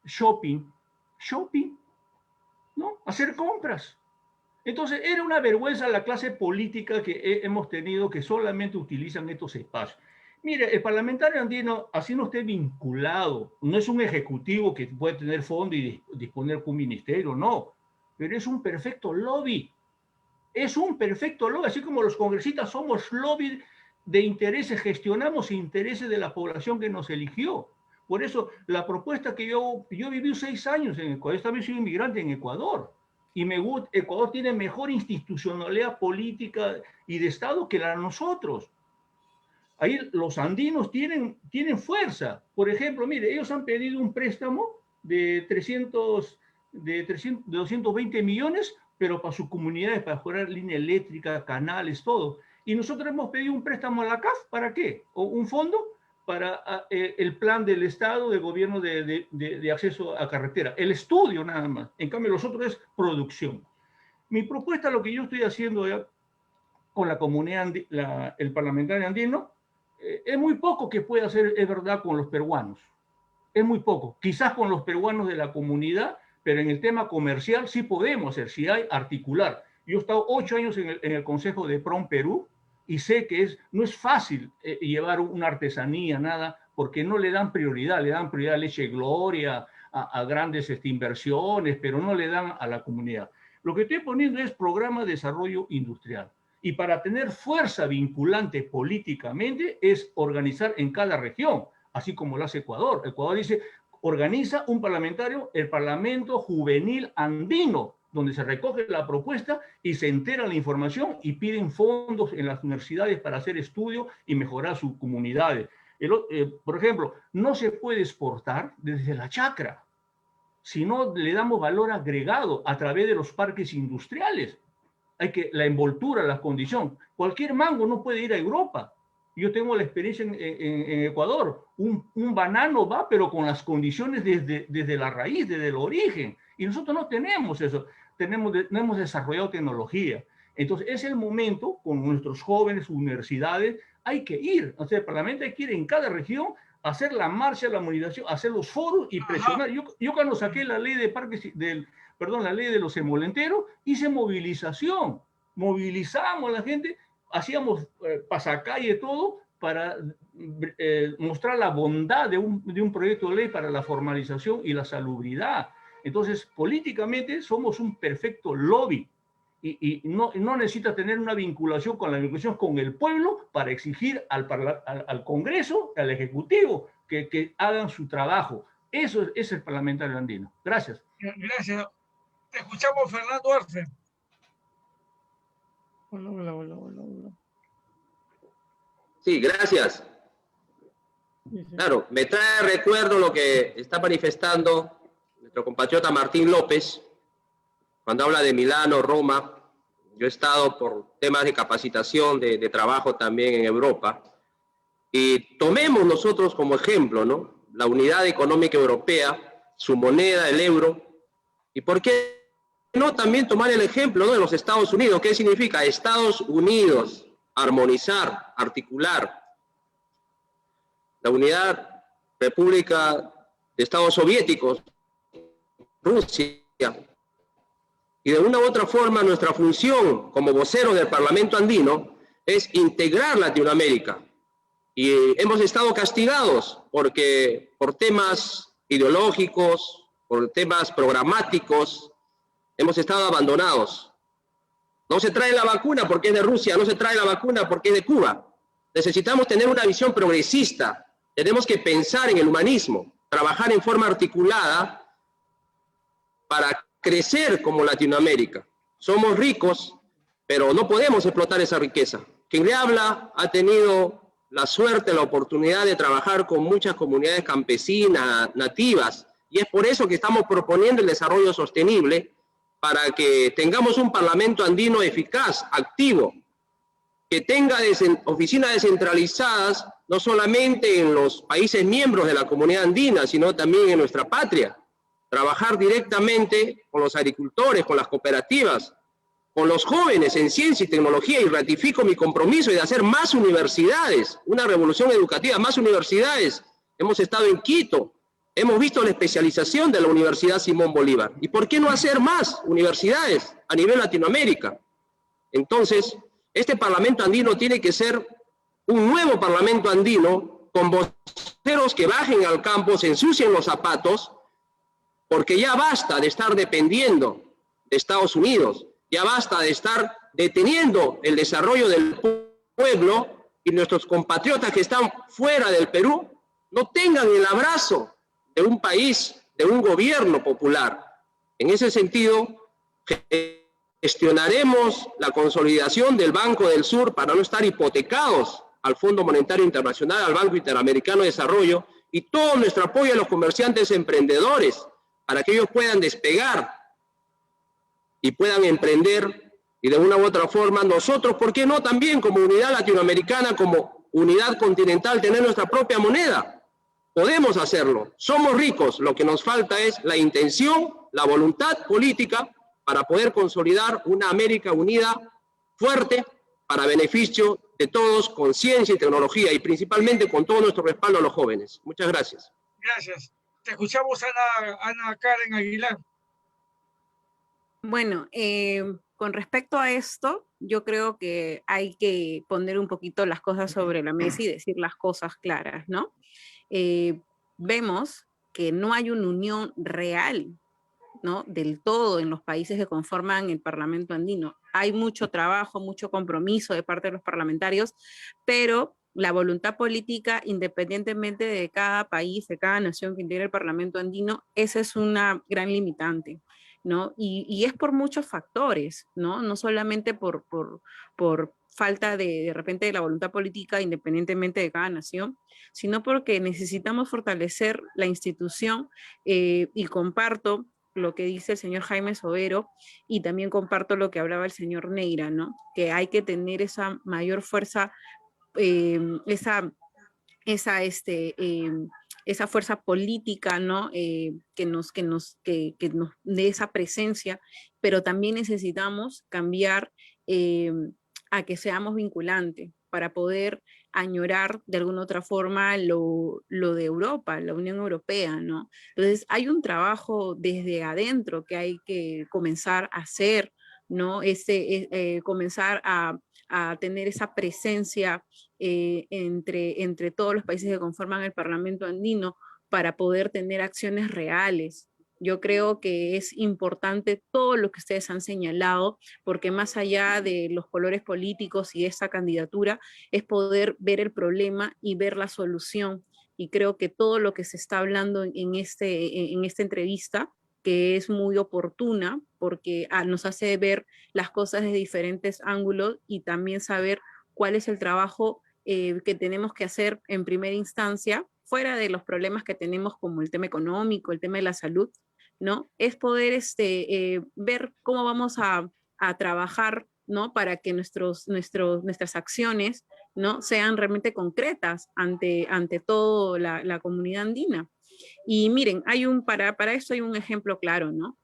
shopping, ¿no? A hacer compras. Entonces era una vergüenza la clase política que hemos tenido, que solamente utilizan estos espacios. Mire, el parlamentario andino, así no esté vinculado, no es un ejecutivo que puede tener fondo y disponer con un ministerio, no, pero es un perfecto lobby. Es un perfecto lobby, así como los congresistas somos lobby de intereses, gestionamos intereses de la población que nos eligió. Por eso, la propuesta que yo viví 6 años en Ecuador, yo también soy inmigrante en Ecuador, y Ecuador tiene mejor institucionalidad política y de Estado que la de nosotros. Ahí los andinos tienen fuerza. Por ejemplo, mire, ellos han pedido un préstamo de 220 millones, pero para sus comunidades, para mejorar línea eléctrica, canales, todo. Y nosotros hemos pedido un préstamo a la CAF, ¿para qué? O un fondo para el plan del Estado, del gobierno de acceso a carretera. El estudio nada más. En cambio, los otros es producción. Mi propuesta, lo que yo estoy haciendo ya con la comunidad, el parlamentario andino, es muy poco que puede hacer, es verdad, con los peruanos. Es muy poco. Quizás con los peruanos de la comunidad, pero en el tema comercial sí podemos hacer, si hay articular. Yo he estado 8 años en el Consejo de PROM Perú y sé que no es fácil llevar una artesanía, nada, porque no le dan prioridad a Leche Gloria, a grandes inversiones, pero no le dan a la comunidad. Lo que estoy poniendo es programa de desarrollo industrial. Y para tener fuerza vinculante políticamente es organizar en cada región, así como lo hace Ecuador. Ecuador dice, organiza un parlamentario, el Parlamento Juvenil Andino, donde se recoge la propuesta y se entera la información y piden fondos en las universidades para hacer estudios y mejorar sus comunidades. Por ejemplo, no se puede exportar desde la chacra, si no le damos valor agregado a través de los parques industriales. La envoltura, la condición. Cualquier mango no puede ir a Europa. Yo tengo la experiencia en Ecuador. Un banano va, pero con las condiciones desde la raíz, desde el origen. Y nosotros no tenemos eso. No hemos desarrollado tecnología. Entonces, es el momento, con nuestros jóvenes, universidades, hay que ir. O sea, el Parlamento hay que ir en cada región, hacer la marcha, la movilización, hacer los foros y presionar. Yo cuando saqué la ley de parques la ley de los emolenteros, hice movilización, movilizamos a la gente, hacíamos pasacalle, todo, para mostrar la bondad de un proyecto de ley para la formalización y la salubridad. Entonces, políticamente somos un perfecto lobby y no necesita tener una vinculación con la vinculación con el pueblo para exigir al Congreso, al Ejecutivo, que hagan su trabajo. Eso es el parlamentario andino. Gracias. Gracias. Te escuchamos, Fernando Arce. Hola. Sí, gracias. Claro, me trae recuerdo lo que está manifestando nuestro compatriota Martín López, cuando habla de Milano, Roma. Yo he estado por temas de capacitación, de trabajo también en Europa, y tomemos nosotros como ejemplo, ¿no?, la unidad económica europea, su moneda, el euro, ¿Y por qué no también tomar el ejemplo, ¿no?, de los Estados Unidos? ¿Qué significa? Estados Unidos, armonizar, articular. La unidad, República de Estados Soviéticos, Rusia. Y de una u otra forma nuestra función como voceros del Parlamento andino es integrar Latinoamérica. Y hemos estado castigados por temas ideológicos, por temas programáticos, hemos estado abandonados. No se trae la vacuna porque es de Rusia, no se trae la vacuna porque es de Cuba. Necesitamos tener una visión progresista, tenemos que pensar en el humanismo, trabajar en forma articulada para crecer como Latinoamérica. Somos ricos, pero no podemos explotar esa riqueza. Quien le habla ha tenido la suerte, la oportunidad de trabajar con muchas comunidades campesinas, nativas, y es por eso que estamos proponiendo el desarrollo sostenible, para que tengamos un parlamento andino eficaz, activo, que tenga oficinas descentralizadas, no solamente en los países miembros de la comunidad andina, sino también en nuestra patria. Trabajar directamente con los agricultores, con las cooperativas, con los jóvenes en ciencia y tecnología, y ratifico mi compromiso de hacer más universidades, una revolución educativa, más universidades. Hemos estado en Quito, hemos visto la especialización de la Universidad Simón Bolívar. ¿Y por qué no hacer más universidades a nivel Latinoamérica? Entonces, este Parlamento andino tiene que ser un nuevo Parlamento andino con voceros que bajen al campo, se ensucien los zapatos, porque ya basta de estar dependiendo de Estados Unidos, ya basta de estar deteniendo el desarrollo del pueblo, y nuestros compatriotas que están fuera del Perú no tengan el abrazo de un país, de un gobierno popular. En ese sentido, gestionaremos la consolidación del Banco del Sur para no estar hipotecados al Fondo Monetario Internacional, al Banco Interamericano de Desarrollo, y todo nuestro apoyo a los comerciantes emprendedores para que ellos puedan despegar y puedan emprender, y de una u otra forma nosotros, ¿por qué no también como unidad latinoamericana, como unidad continental, tener nuestra propia moneda? Podemos hacerlo, somos ricos, lo que nos falta es la intención, la voluntad política para poder consolidar una América unida, fuerte, para beneficio de todos, con ciencia y tecnología, y principalmente con todo nuestro respaldo a los jóvenes. Muchas gracias. Gracias. Te escuchamos, Ana Karen Aguilar. Bueno, con respecto a esto, yo creo que hay que poner un poquito las cosas sobre la mesa y decir las cosas claras, ¿no? Vemos que no hay una unión real, ¿no?, del todo en los países que conforman el Parlamento andino. Hay mucho trabajo, mucho compromiso de parte de los parlamentarios, pero la voluntad política, independientemente de cada país, de cada nación que integra el Parlamento andino, esa es una gran limitante, ¿no? Y es por muchos factores, ¿no? No solamente por falta de repente de la voluntad política, independientemente de cada nación, sino porque necesitamos fortalecer la institución, y comparto lo que dice el señor Jaime Sobero, y también comparto lo que hablaba el señor Neira, ¿no? Que hay que tener esa mayor fuerza, esa fuerza política, ¿no? Que nos dé esa presencia, pero también necesitamos cambiar a que seamos vinculantes para poder añorar de alguna otra forma lo de Europa, la Unión Europea, ¿no? Entonces hay un trabajo desde adentro que hay que comenzar a hacer, ¿no? Comenzar a tener esa presencia entre todos los países que conforman el Parlamento andino para poder tener acciones reales. Yo creo que es importante todo lo que ustedes han señalado, porque más allá de los colores políticos y esa candidatura, es poder ver el problema y ver la solución. Y creo que todo lo que se está hablando en esta entrevista, que es muy oportuna, porque nos hace ver las cosas de diferentes ángulos y también saber cuál es el trabajo que tenemos que hacer en primera instancia, fuera de los problemas que tenemos como el tema económico, el tema de la salud, ¿no? Es poder ver cómo vamos a trabajar, ¿no? Para que nuestras acciones, ¿no?, sean realmente concretas ante toda la comunidad andina. Y miren, para esto hay un ejemplo claro, ¿no?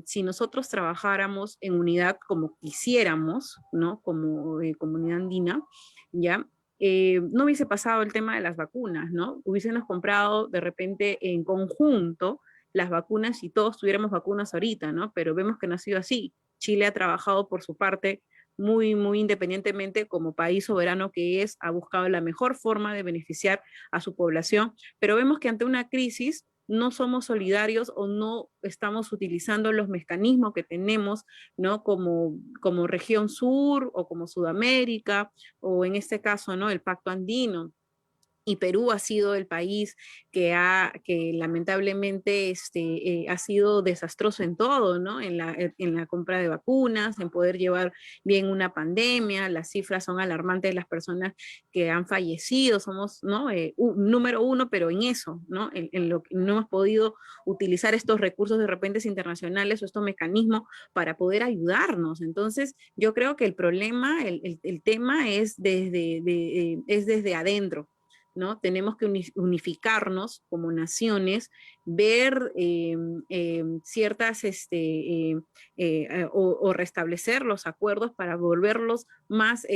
si nosotros trabajáramos en unidad como quisiéramos, ¿no? Como comunidad andina, ¿ya? No hubiese pasado el tema de las vacunas, ¿no? Hubiésemos comprado de repente en conjunto las vacunas y todos tuviéramos vacunas ahorita, ¿no? Pero vemos que no ha sido así. Chile ha trabajado por su parte muy, muy independientemente como país soberano que es, ha buscado la mejor forma de beneficiar a su población, pero vemos que ante una crisis no somos solidarios o no estamos utilizando los mecanismos que tenemos, ¿no? Como región sur o como Sudamérica, o en este caso, ¿no? El Pacto Andino. Y Perú ha sido el país que lamentablemente ha sido desastroso en todo, ¿no? En la compra de vacunas, en poder llevar bien una pandemia, las cifras son alarmantes de las personas que han fallecido, somos, ¿no? Número uno, pero en eso, ¿no? En lo que no hemos podido utilizar estos recursos de repente internacionales o estos mecanismos para poder ayudarnos. Entonces, yo creo que el problema, el tema es desde adentro, ¿no? Tenemos que unificarnos como naciones, ver ciertas, o restablecer los acuerdos para volverlos más,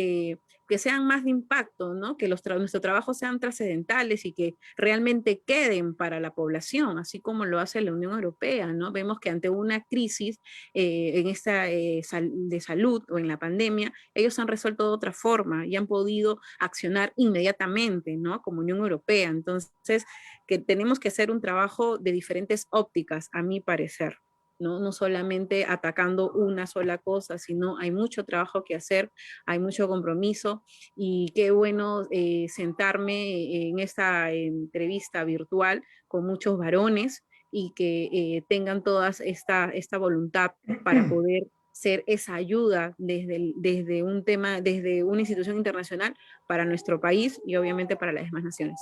que sean más de impacto, ¿no? Que nuestros trabajos sean trascendentales y que realmente queden para la población, así como lo hace la Unión Europea, ¿no? Vemos que ante una crisis en esta de salud o en la pandemia, ellos han resuelto de otra forma y han podido accionar inmediatamente, ¿no? Como Unión Europea. Entonces, que tenemos que hacer un trabajo de diferentes ópticas, a mi parecer. No solamente atacando una sola cosa, sino hay mucho trabajo que hacer, hay mucho compromiso y qué bueno sentarme en esta entrevista virtual con muchos varones y que tengan toda esta voluntad para poder ser esa ayuda desde un tema, desde una institución internacional para nuestro país y obviamente para las demás naciones.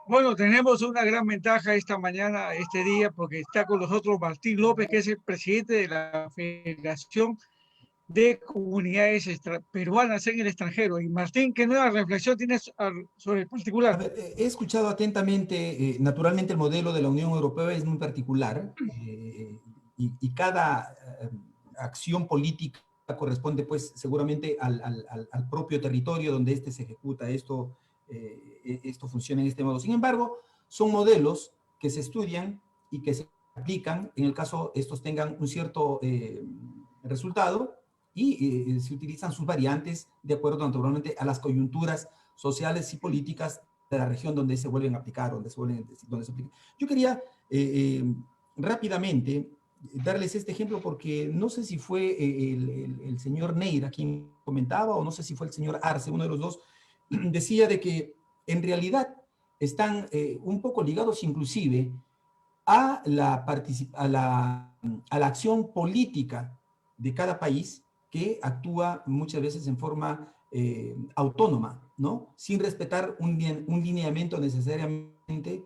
Bueno, tenemos una gran ventaja esta mañana, este día, porque está con nosotros Martín López, que es el presidente de la Federación de Comunidades Peruanas en el extranjero. Y Martín, ¿qué nueva reflexión tienes sobre el particular? A ver, he escuchado atentamente, naturalmente el modelo de la Unión Europea es muy particular y cada acción política corresponde pues seguramente al propio territorio donde se ejecuta esto funciona en este modo. Sin embargo, son modelos que se estudian y que se aplican en el caso estos tengan un cierto resultado y se utilizan sus variantes de acuerdo naturalmente a las coyunturas sociales y políticas de la región donde se vuelven a aplicar, donde se aplican. Yo quería rápidamente darles este ejemplo porque no sé si fue el señor Neira quien comentaba o no sé si fue el señor Arce, uno de los dos, decía de que en realidad están un poco ligados inclusive a la acción política de cada país que actúa muchas veces en forma autónoma, ¿no? Sin respetar un lineamiento necesariamente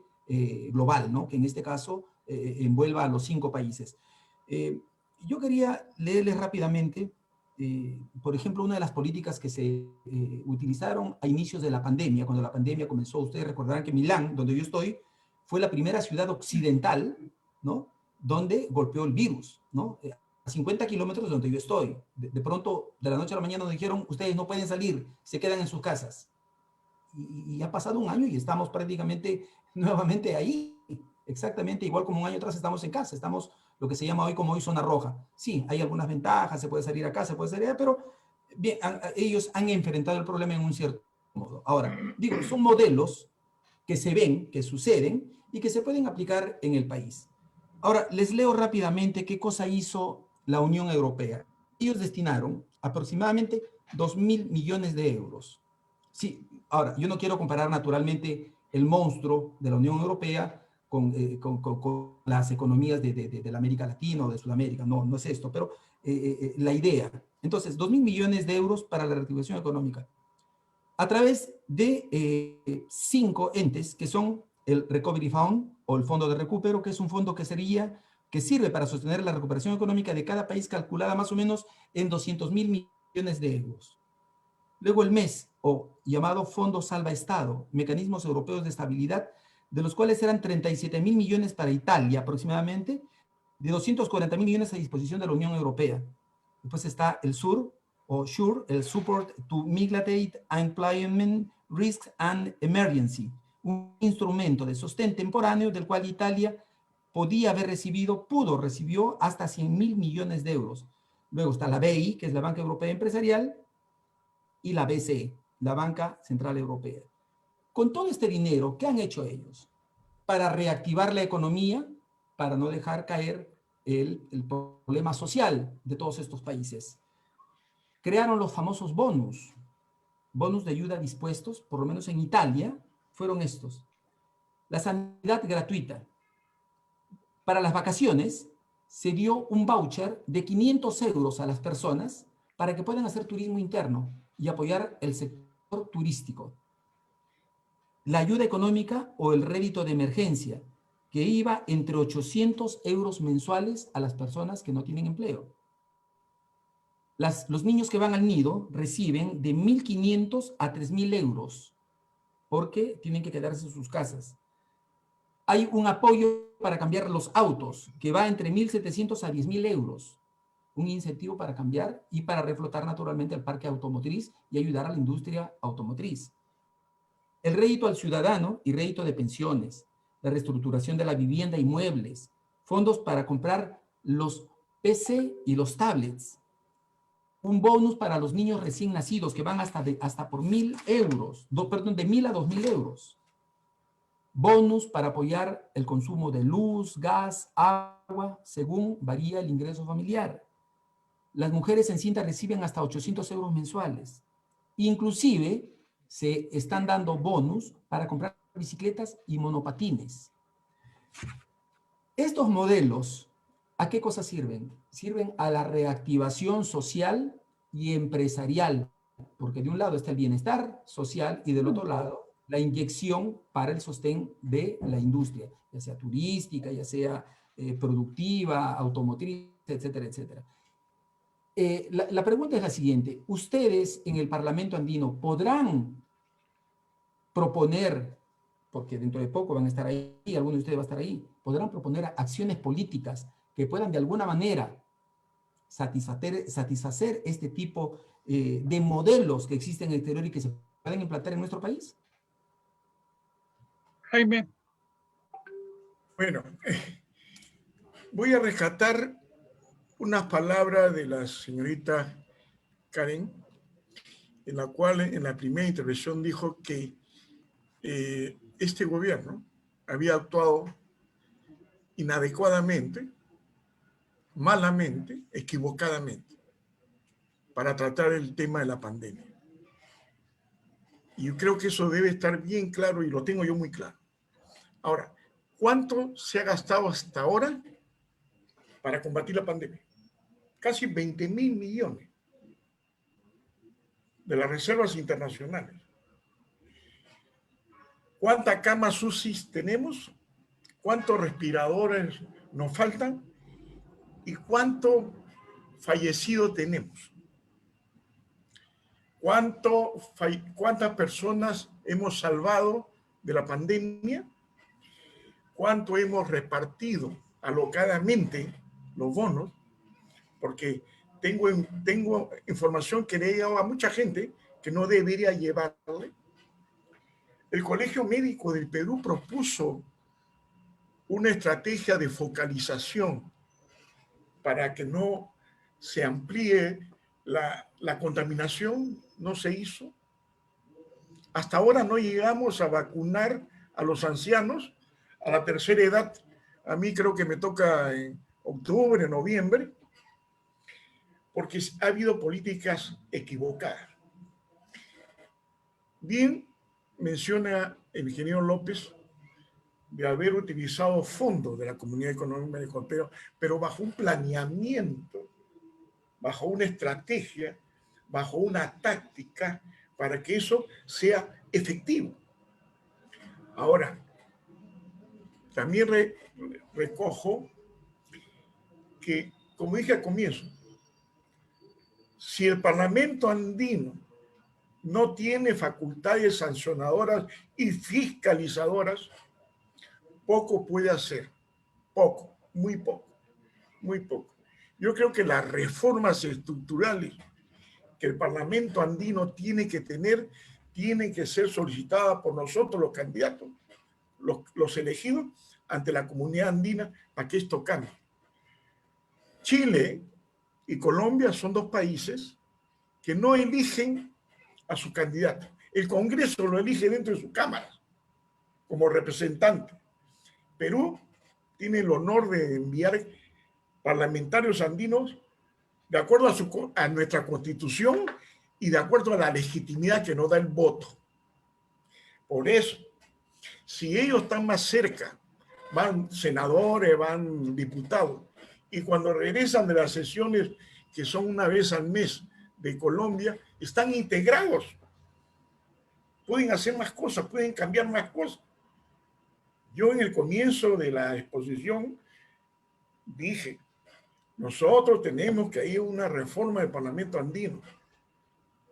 global, ¿no? Que en este caso envuelva a los 5 países. Yo quería leerles rápidamente por ejemplo, una de las políticas que se utilizaron a inicios de la pandemia, cuando la pandemia comenzó, ustedes recordarán que Milán, donde yo estoy, fue la primera ciudad occidental, ¿no? Donde golpeó el virus, ¿no? A 50 kilómetros de donde yo estoy. De pronto, de la noche a la mañana nos dijeron, ustedes no pueden salir, se quedan en sus casas. Y ha pasado un año y estamos prácticamente nuevamente ahí, exactamente igual como un año atrás estamos en casa, estamos lo que se llama hoy como hoy zona roja. Sí, hay algunas ventajas, se puede salir acá, se puede salir allá, pero bien, ellos han enfrentado el problema en un cierto modo. Ahora, digo, son modelos que se ven, que suceden y que se pueden aplicar en el país. Ahora, les leo rápidamente qué cosa hizo la Unión Europea. Ellos destinaron aproximadamente 2.000 millones de euros. Sí, ahora, yo no quiero comparar naturalmente el monstruo de la Unión Europea con las economías de la América Latina o de Sudamérica, no es esto, pero la idea. Entonces, 2.000 millones de euros para la reactivación económica a través de 5 entes que son el Recovery Fund o el Fondo de Recupero, que es un fondo que sirve para sostener la recuperación económica de cada país calculada más o menos en 200.000 millones de euros. Luego el MES, o llamado Fondo Salva Estado, Mecanismos Europeos de Estabilidad, de los cuales eran 37.000 millones para Italia aproximadamente, de 240.000 millones a disposición de la Unión Europea. Después está el SUR, o SURE, el Support to Migrate Employment Risk and Emergency, un instrumento de sostén temporáneo del cual Italia recibió hasta 100.000 millones de euros. Luego está la BEI, que es la Banca Europea Empresarial, y la BCE, la Banca Central Europea. Con todo este dinero, ¿qué han hecho ellos? Para reactivar la economía, para no dejar caer el problema social de todos estos países. Crearon los famosos bonus de ayuda dispuestos, por lo menos en Italia, fueron estos. La sanidad gratuita. Para las vacaciones, se dio un voucher de 500 euros a las personas para que puedan hacer turismo interno y apoyar el sector turístico. La ayuda económica o el rédito de emergencia, que iba entre 800 euros mensuales a las personas que no tienen empleo. Los niños que van al nido reciben de 1.500 a 3.000 euros porque tienen que quedarse en sus casas. Hay un apoyo para cambiar los autos que va entre 1.700 a 10.000 euros. Un incentivo para cambiar y para reflotar naturalmente el parque automotriz y ayudar a la industria automotriz. El rédito al ciudadano y rédito de pensiones, la reestructuración de la vivienda y muebles, fondos para comprar los PC y los tablets, un bonus para los niños recién nacidos que van hasta por 1.000 euros, de 1.000 a 2.000 euros. Bonus para apoyar el consumo de luz, gas, agua, según varía el ingreso familiar. Las mujeres en cinta reciben hasta 800 euros mensuales. Inclusive, se están dando bonus para comprar bicicletas y monopatines. Estos modelos, ¿a qué cosas sirven? Sirven a la reactivación social y empresarial, porque de un lado está el bienestar social y del otro lado la inyección para el sostén de la industria, ya sea turística, ya sea productiva, automotriz, etcétera, etcétera. La pregunta es la siguiente. ¿Ustedes en el Parlamento andino podrán proponer, porque dentro de poco van a estar ahí, algunos de ustedes van a estar ahí, podrán proponer acciones políticas que puedan de alguna manera satisfacer este tipo de modelos que existen en el exterior y que se pueden implantar en nuestro país? Jaime. Bueno, voy a rescatar unas palabras de la señorita Karen, en la cual en la primera intervención dijo que este gobierno había actuado inadecuadamente, malamente, equivocadamente, para tratar el tema de la pandemia. Y yo creo que eso debe estar bien claro y lo tengo yo muy claro. Ahora, ¿cuánto se ha gastado hasta ahora para combatir la pandemia? Casi 20.000 millones de las reservas internacionales. ¿Cuántas camas UCI tenemos? ¿Cuántos respiradores nos faltan? ¿Y cuántos fallecidos tenemos? ¿Cuántas personas hemos salvado de la pandemia? ¿Cuánto hemos repartido alocadamente los bonos? Porque tengo información que le ha llegado a mucha gente que no debería llevarle. El Colegio Médico del Perú propuso una estrategia de focalización para que no se amplíe la contaminación, no se hizo. Hasta ahora no llegamos a vacunar a los ancianos a la tercera edad. A mí creo que me toca en octubre, noviembre, porque ha habido políticas equivocadas. Bien menciona el ingeniero López de haber utilizado fondos de la Comunidad Económica Europea, pero bajo un planeamiento, bajo una estrategia, bajo una táctica, para que eso sea efectivo. Ahora, también recojo que, como dije al comienzo, si el Parlamento andino no tiene facultades sancionadoras y fiscalizadoras, poco puede hacer, poco, muy poco. muy poco. Yo creo que las reformas estructurales que el Parlamento andino tiene que tener, tienen que ser solicitadas por nosotros los candidatos, los elegidos ante la comunidad andina para que esto cambie. Chile y Colombia son dos países que no eligen a su candidato. El Congreso lo elige dentro de su cámara como representante. Perú tiene el honor de enviar parlamentarios andinos de acuerdo a nuestra Constitución y de acuerdo a la legitimidad que nos da el voto. Por eso, si ellos están más cerca, van senadores, van diputados, y cuando regresan de las sesiones que son una vez al mes de Colombia, están integrados. Pueden hacer más cosas, pueden cambiar más cosas. Yo en el comienzo de la exposición dije, nosotros tenemos que ir a una reforma del Parlamento andino,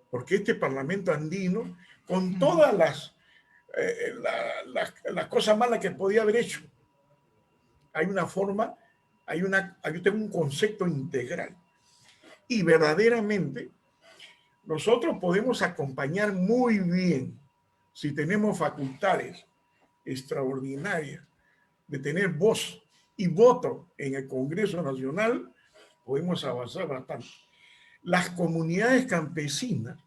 porque este Parlamento andino, con todas las cosas malas que podía haber hecho, hay una forma, yo tengo un concepto integral. Y verdaderamente, nosotros podemos acompañar muy bien, si tenemos facultades extraordinarias de tener voz y voto en el Congreso Nacional, podemos avanzar bastante. Las comunidades campesinas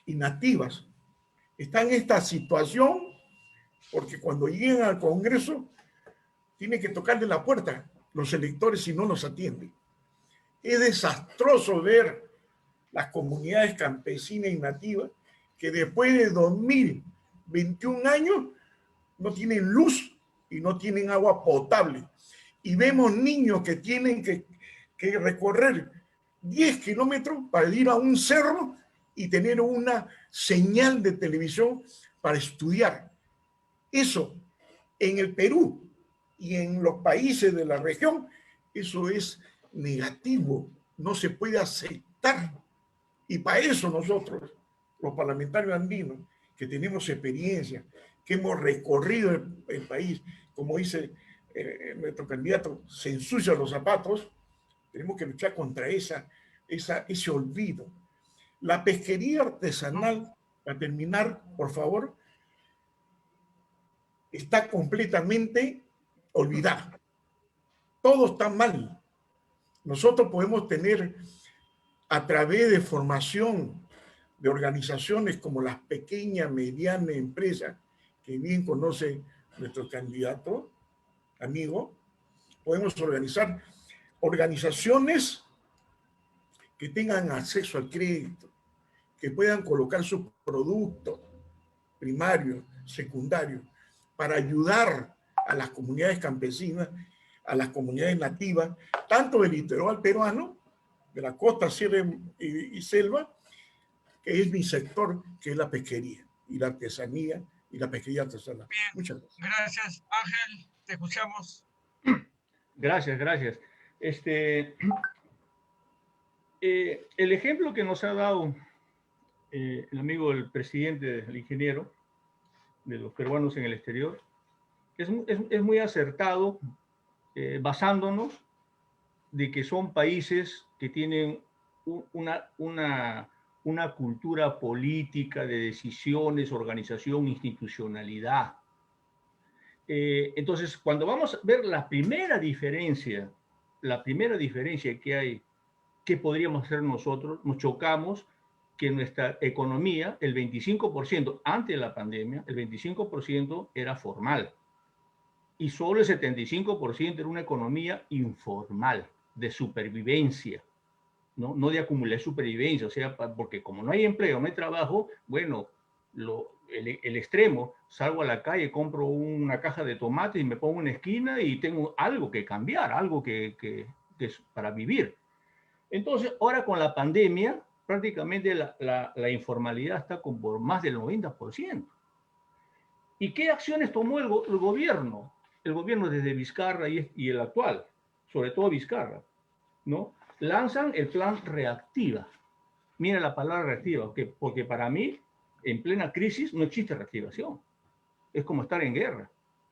y nativas están en esta situación porque cuando llegan al Congreso tienen que tocarle la puerta los electores si no los atienden. Es desastroso ver las comunidades campesinas y nativas que después de 2021 años no tienen luz y no tienen agua potable. Y vemos niños que tienen que recorrer 10 kilómetros para ir a un cerro y tener una señal de televisión para estudiar. Eso en el Perú y en los países de la región, eso es negativo, no se puede aceptar. Y para eso nosotros, los parlamentarios andinos, que tenemos experiencia, que hemos recorrido el país, como dice nuestro candidato, se ensucia los zapatos, tenemos que luchar contra ese olvido. La pesquería artesanal, para terminar, por favor, está completamente olvidada. Todo está mal. Nosotros podemos tener, a través de formación de organizaciones como las pequeñas, medianas empresas, que bien conoce nuestro candidato, amigo, podemos organizar organizaciones que tengan acceso al crédito, que puedan colocar sus productos primarios, secundarios, para ayudar a las comunidades campesinas, a las comunidades nativas, tanto del litoral peruano, de la costa, sierra y selva, que es mi sector, que es la pesquería y la artesanía y la pesquería artesanal. Bien, muchas gracias. Gracias, Ángel, te escuchamos. Gracias, gracias. El ejemplo que nos ha dado el amigo del presidente, el ingeniero, de los peruanos en el exterior, es muy acertado, basándonos de que son países que tienen una cultura política de decisiones, organización, institucionalidad. Entonces, cuando vamos a ver la primera diferencia que hay, ¿qué podríamos hacer nosotros? Nos chocamos que nuestra economía, el 25%, antes de la pandemia, el 25% era formal. Y solo el 75% era una economía informal, de supervivencia, no de acumular supervivencia, o sea, porque como no hay empleo, no hay trabajo, bueno, el extremo, salgo a la calle, compro una caja de tomates y me pongo en una esquina y tengo algo que cambiar, algo que es para vivir. Entonces, ahora con la pandemia, prácticamente la informalidad está por más del 90%. ¿Y qué acciones tomó el gobierno? El gobierno desde Vizcarra y el actual, sobre todo Vizcarra, ¿no? Lanzan el plan Reactiva. Mira la palabra reactiva, porque para mí, en plena crisis, no existe reactivación. Es como estar en guerra.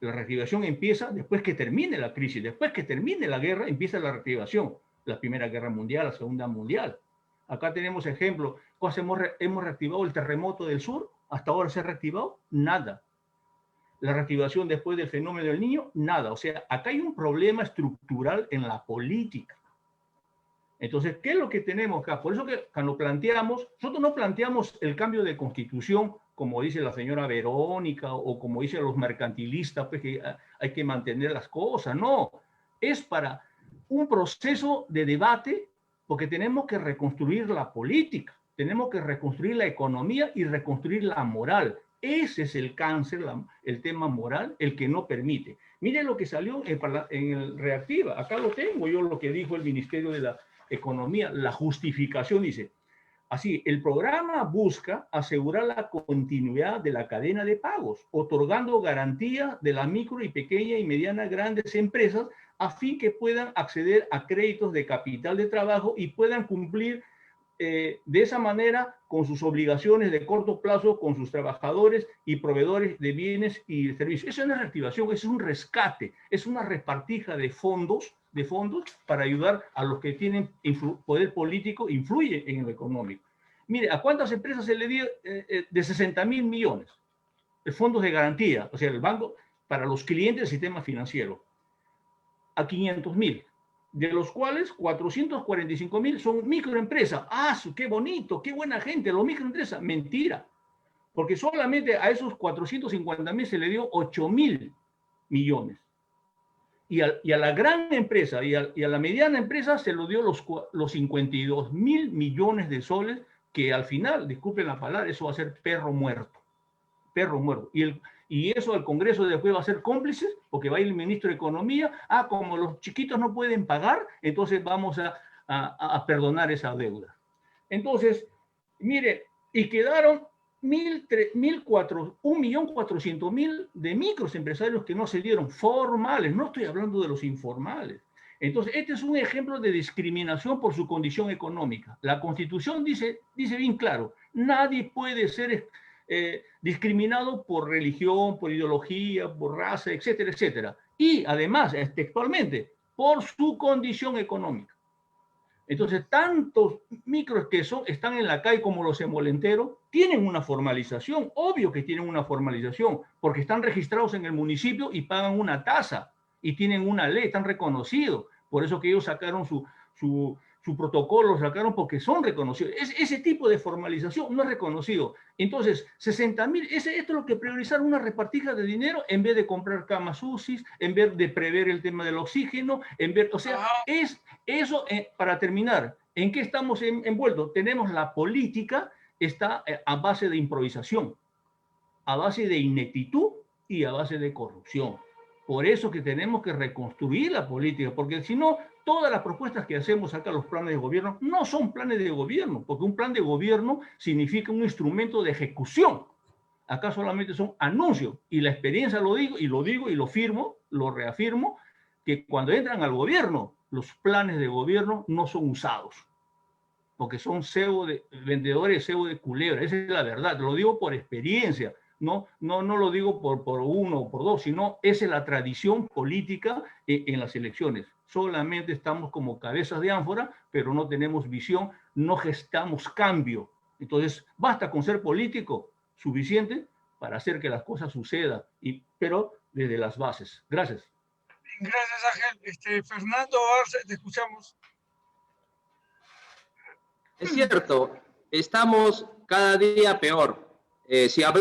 La reactivación empieza después que termine la crisis, después que termine la guerra, empieza la reactivación. La Primera Guerra Mundial, la Segunda Mundial. Acá tenemos ejemplos. Hemos reactivado el terremoto del sur, hasta ahora se ha reactivado nada. La reactivación después del fenómeno del Niño, nada. O sea, acá hay un problema estructural en la política. Entonces, ¿qué es lo que tenemos acá? Por eso que cuando planteamos, nosotros no planteamos el cambio de constitución, como dice la señora Verónica, o como dicen los mercantilistas, pues que hay que mantener las cosas. No, es para un proceso de debate, porque tenemos que reconstruir la política, tenemos que reconstruir la economía y reconstruir la moral. Ese es el cáncer, el tema moral, el que no permite. Mire lo que salió en el Reactiva. Acá lo tengo yo, lo que dijo el Ministerio de la Economía. La justificación dice, así, el programa busca asegurar la continuidad de la cadena de pagos, otorgando garantía de las micro y pequeña y medianas grandes empresas a fin que puedan acceder a créditos de capital de trabajo y puedan cumplir de esa manera con sus obligaciones de corto plazo con sus trabajadores y proveedores de bienes y servicios. Eso no es reactivación, es un rescate, es una repartija de fondos para ayudar a los que tienen poder político, influye en lo económico. Mire, ¿a cuántas empresas se le dio de 60.000 millones de fondos de garantía? O sea, el banco para los clientes del sistema financiero. A 500.000. De los cuales 445.000 son microempresas. ¡Ah, qué bonito! ¡Qué buena gente! Los microempresas. Mentira. Porque solamente a esos 450.000 se le dio 8.000 millones. Y a la gran empresa y a la mediana empresa se lo dio los 52.000 millones de soles, que al final, disculpen la palabra, eso va a ser perro muerto. Perro muerto. Y eso el Congreso después va a ser cómplice, porque va a ir el ministro de Economía. Ah, como los chiquitos no pueden pagar, entonces vamos a perdonar esa deuda. Entonces, mire, y quedaron 1.400.000 de micros empresarios que no se dieron, formales, no estoy hablando de los informales. Entonces, este es un ejemplo de discriminación por su condición económica. La Constitución dice bien claro, nadie puede ser discriminado por religión, por ideología, por raza, etcétera, etcétera. Y además, textualmente, por su condición económica. Entonces, tantos micros que están en la calle como los emolenteros, tienen una formalización, obvio que tienen una formalización, porque están registrados en el municipio y pagan una tasa, y tienen una ley, están reconocidos. Por eso que ellos sacaron su protocolo, lo sacaron porque son reconocidos. Ese tipo de formalización no es reconocido. Entonces, 60.000, esto es lo que priorizaron, una repartija de dinero en vez de comprar camas UCI, en vez de prever el tema del oxígeno, o sea, es eso, para terminar, ¿en qué estamos envueltos? Tenemos la política, está a base de improvisación, a base de ineptitud y a base de corrupción. Por eso que tenemos que reconstruir la política, porque si no, todas las propuestas que hacemos acá, los planes de gobierno, no son planes de gobierno, porque un plan de gobierno significa un instrumento de ejecución. Acá solamente son anuncios, y la experiencia lo digo y lo firmo, lo reafirmo, que cuando entran al gobierno, los planes de gobierno no son usados, porque son vendedores cebo de culebra, esa es la verdad, lo digo por experiencia. No lo digo por uno o por dos, sino esa es la tradición política en las elecciones. Solamente estamos como cabezas de ánfora, pero no tenemos visión, no gestamos cambio. Entonces, basta con ser político suficiente para hacer que las cosas sucedan, pero desde las bases. Gracias. Gracias, Ángel. Fernando Arce, te escuchamos. Es cierto, estamos cada día peor. Si hablamos